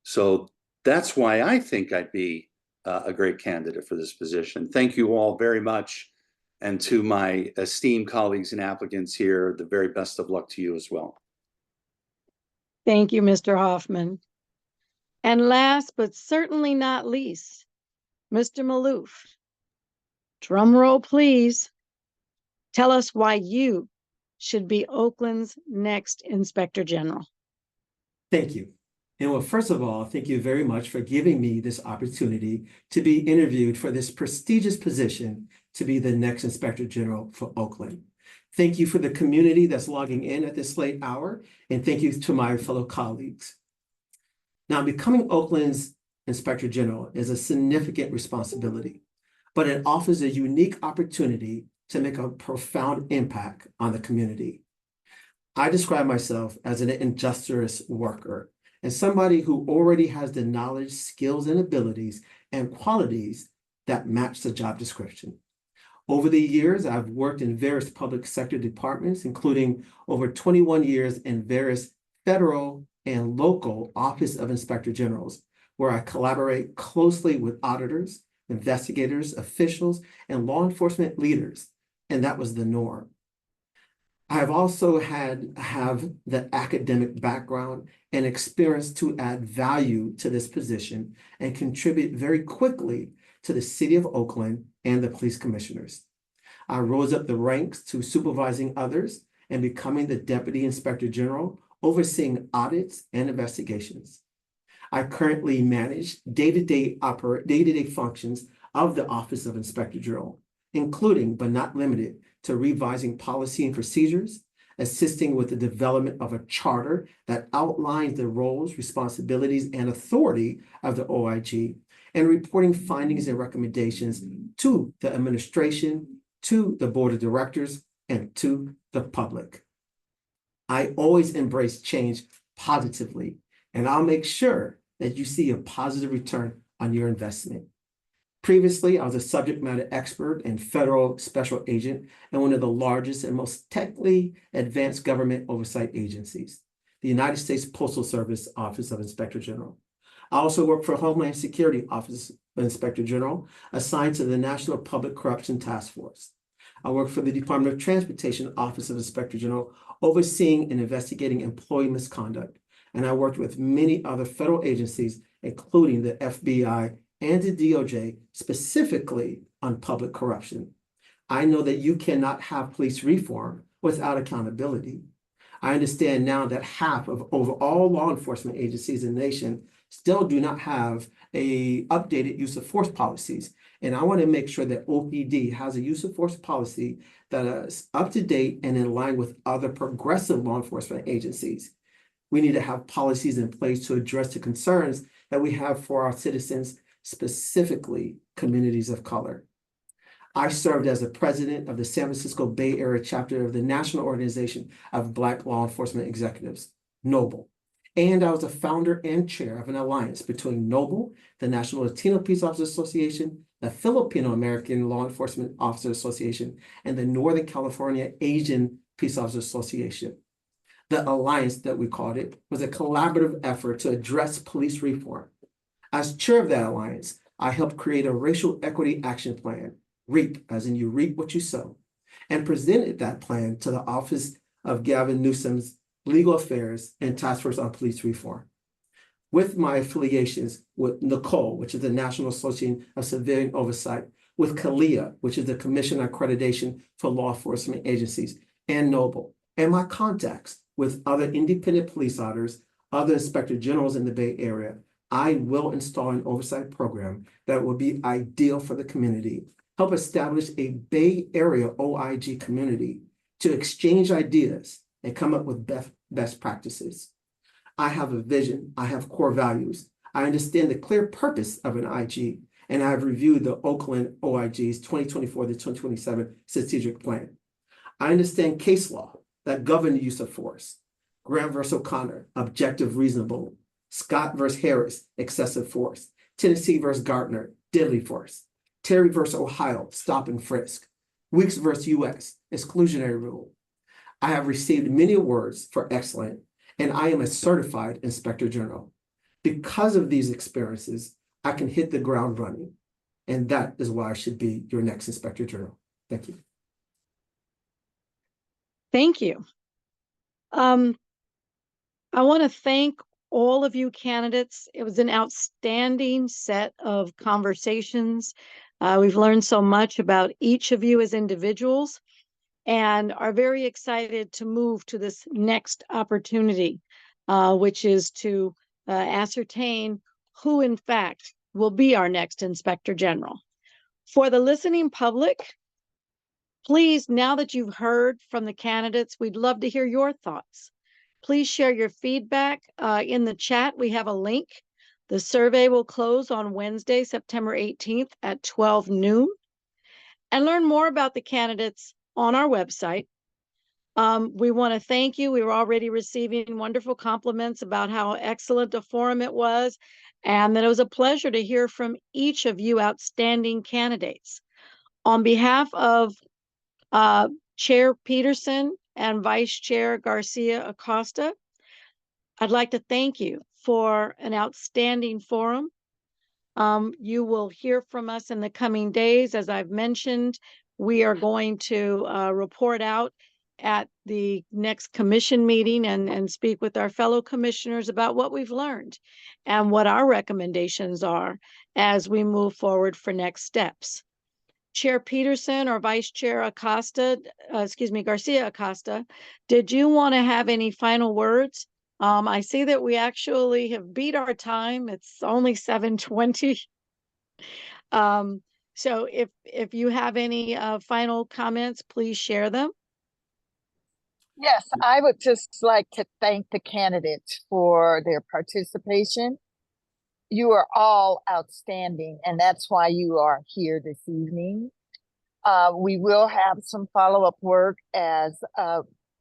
So that's why I think I'd be a great candidate for this position. Thank you all very much. And to my esteemed colleagues and applicants here, the very best of luck to you as well. Thank you, Mr. Hoffman. And last but certainly not least, Mr. Maloof. Drum roll, please. Tell us why you should be Oakland's next Inspector General. Thank you. And well, first of all, thank you very much for giving me this opportunity to be interviewed for this prestigious position to be the next Inspector General for Oakland. Thank you for the community that's logging in at this late hour, and thank you to my fellow colleagues. Now, becoming Oakland's Inspector General is a significant responsibility, but it offers a unique opportunity to make a profound impact on the community. I describe myself as an industrious worker and somebody who already has the knowledge, skills, and abilities and qualities that match the job description. Over the years, I've worked in various public sector departments, including over 21 years in various federal and local Office of Inspector Generals, where I collaborate closely with auditors, investigators, officials, and law enforcement leaders, and that was the norm. I have also have the academic background and experience to add value to this position and contribute very quickly to the City of Oakland and the police commissioners. I rose up the ranks to supervising others and becoming the Deputy Inspector General, overseeing audits and investigations. I currently manage day-to-day functions of the Office of Inspector General, including but not limited to revising policy and procedures, assisting with the development of a charter that outlines the roles, responsibilities, and authority of the OIG, and reporting findings and recommendations to the administration, to the board of directors, and to the public. I always embrace change positively, and I'll make sure that you see a positive return on your investment. Previously, I was a subject matter expert and federal special agent in one of the largest and most technically advanced government oversight agencies, the United States Postal Service Office of Inspector General. I also worked for Homeland Security Office of Inspector General, assigned to the National Public Corruption Task Force. I work for the Department of Transportation Office of Inspector General, overseeing and investigating employee misconduct. And I worked with many other federal agencies, including the FBI and the DOJ, specifically on public corruption. I know that you cannot have police reform without accountability. I understand now that half of over all law enforcement agencies in the nation still do not have a updated use of force policies. And I want to make sure that OPD has a use of force policy that is up to date and in line with other progressive law enforcement agencies. We need to have policies in place to address the concerns that we have for our citizens, specifically communities of color. I served as the president of the San Francisco Bay Area chapter of the National Organization of Black Law Enforcement Executives, NOBLE. And I was a founder and chair of an alliance between NOBLE, the National Latino Peace Officers Association, the Filipino American Law Enforcement Officers Association, and the Northern California Asian Peace Officers Association. The alliance, that we called it, was a collaborative effort to address police reform. As chair of that alliance, I helped create a racial equity action plan, REAP, as in you reap what you sow, and presented that plan to the Office of Gavin Newsom's Legal Affairs and Task Force on Police Reform. With my affiliations with NACOLE, which is the National Association of Civilian Oversight, with CALEA, which is the Commission on Accreditation for Law Enforcement Agencies, and NOBLE, and my contacts with other independent police auditors, other inspector generals in the Bay Area, I will install an oversight program that will be ideal for the community, help establish a Bay Area OIG community to exchange ideas and come up with best practices. I have a vision, I have core values, I understand the clear purpose of an IG, and I have reviewed the Oakland OIG's 2024 to 2027 strategic plan. I understand case law that govern the use of force. Graham versus O'Connor, objective reasonable. Scott versus Harris, excessive force. Tennessee versus Gardner, deadly force. Terry versus Ohio, stop and frisk. Weeks versus US, exclusionary rule. I have received many awards for excellence, and I am a certified inspector general. Because of these experiences, I can hit the ground running, and that is why I should be your next inspector general. Thank you. Thank you. I want to thank all of you candidates. It was an outstanding set of conversations. We've learned so much about each of you as individuals and are very excited to move to this next opportunity, which is to ascertain who in fact will be our next Inspector General. For the listening public, please, now that you've heard from the candidates, we'd love to hear your thoughts. Please share your feedback in the chat. We have a link. The survey will close on Wednesday, September 18th at 12 noon. And learn more about the candidates on our website. We want to thank you. We were already receiving wonderful compliments about how excellent a forum it was, and that it was a pleasure to hear from each of you outstanding candidates. On behalf of Chair Peterson and Vice Chair Garcia Acosta, I'd like to thank you for an outstanding forum. You will hear from us in the coming days. As I've mentioned, we are going to report out at the next commission meeting and speak with our fellow commissioners about what we've learned and what our recommendations are as we move forward for next steps. Chair Peterson or Vice Chair Acosta, Garcia Acosta, did you want to have any final words? I see that we actually have beat our time. It's only 7:20. So if you have any final comments, please share them. Yes, I would just like to thank the candidates for their participation. You are all outstanding, and that's why you are here this evening. We will have some follow-up work, as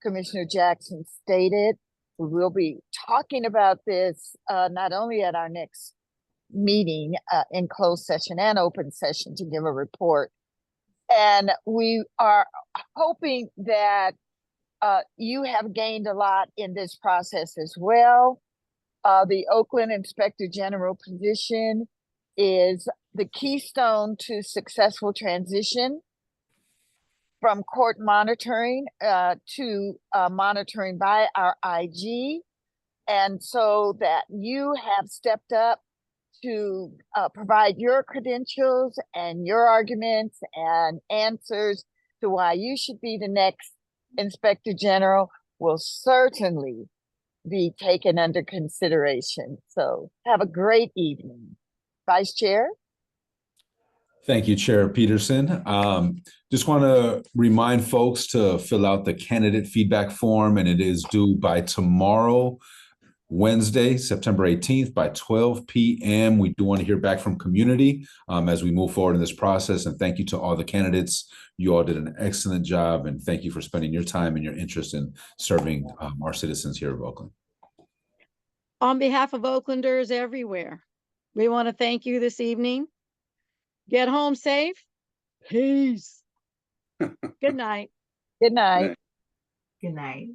Commissioner Jackson stated. We will be talking about this not only at our next meeting in closed session and open session to give a report. And we are hoping that you have gained a lot in this process as well. The Oakland Inspector General position is the keystone to successful transition. from court monitoring to monitoring by our IG. And so that you have stepped up to provide your credentials and your arguments and answers to why you should be the next Inspector General will certainly be taken under consideration. So have a great evening. Vice Chair? Thank you, Chair Peterson. Just want to remind folks to fill out the candidate feedback form, and it is due by tomorrow, Wednesday, September 18th by 12 p.m. We do want to hear back from community as we move forward in this process. And thank you to all the candidates. You all did an excellent job, and thank you for spending your time and your interest in serving our citizens here of Oakland. On behalf of Oaklanders everywhere, we want to thank you this evening. Get home safe. Peace. Good night. Good night. Good night.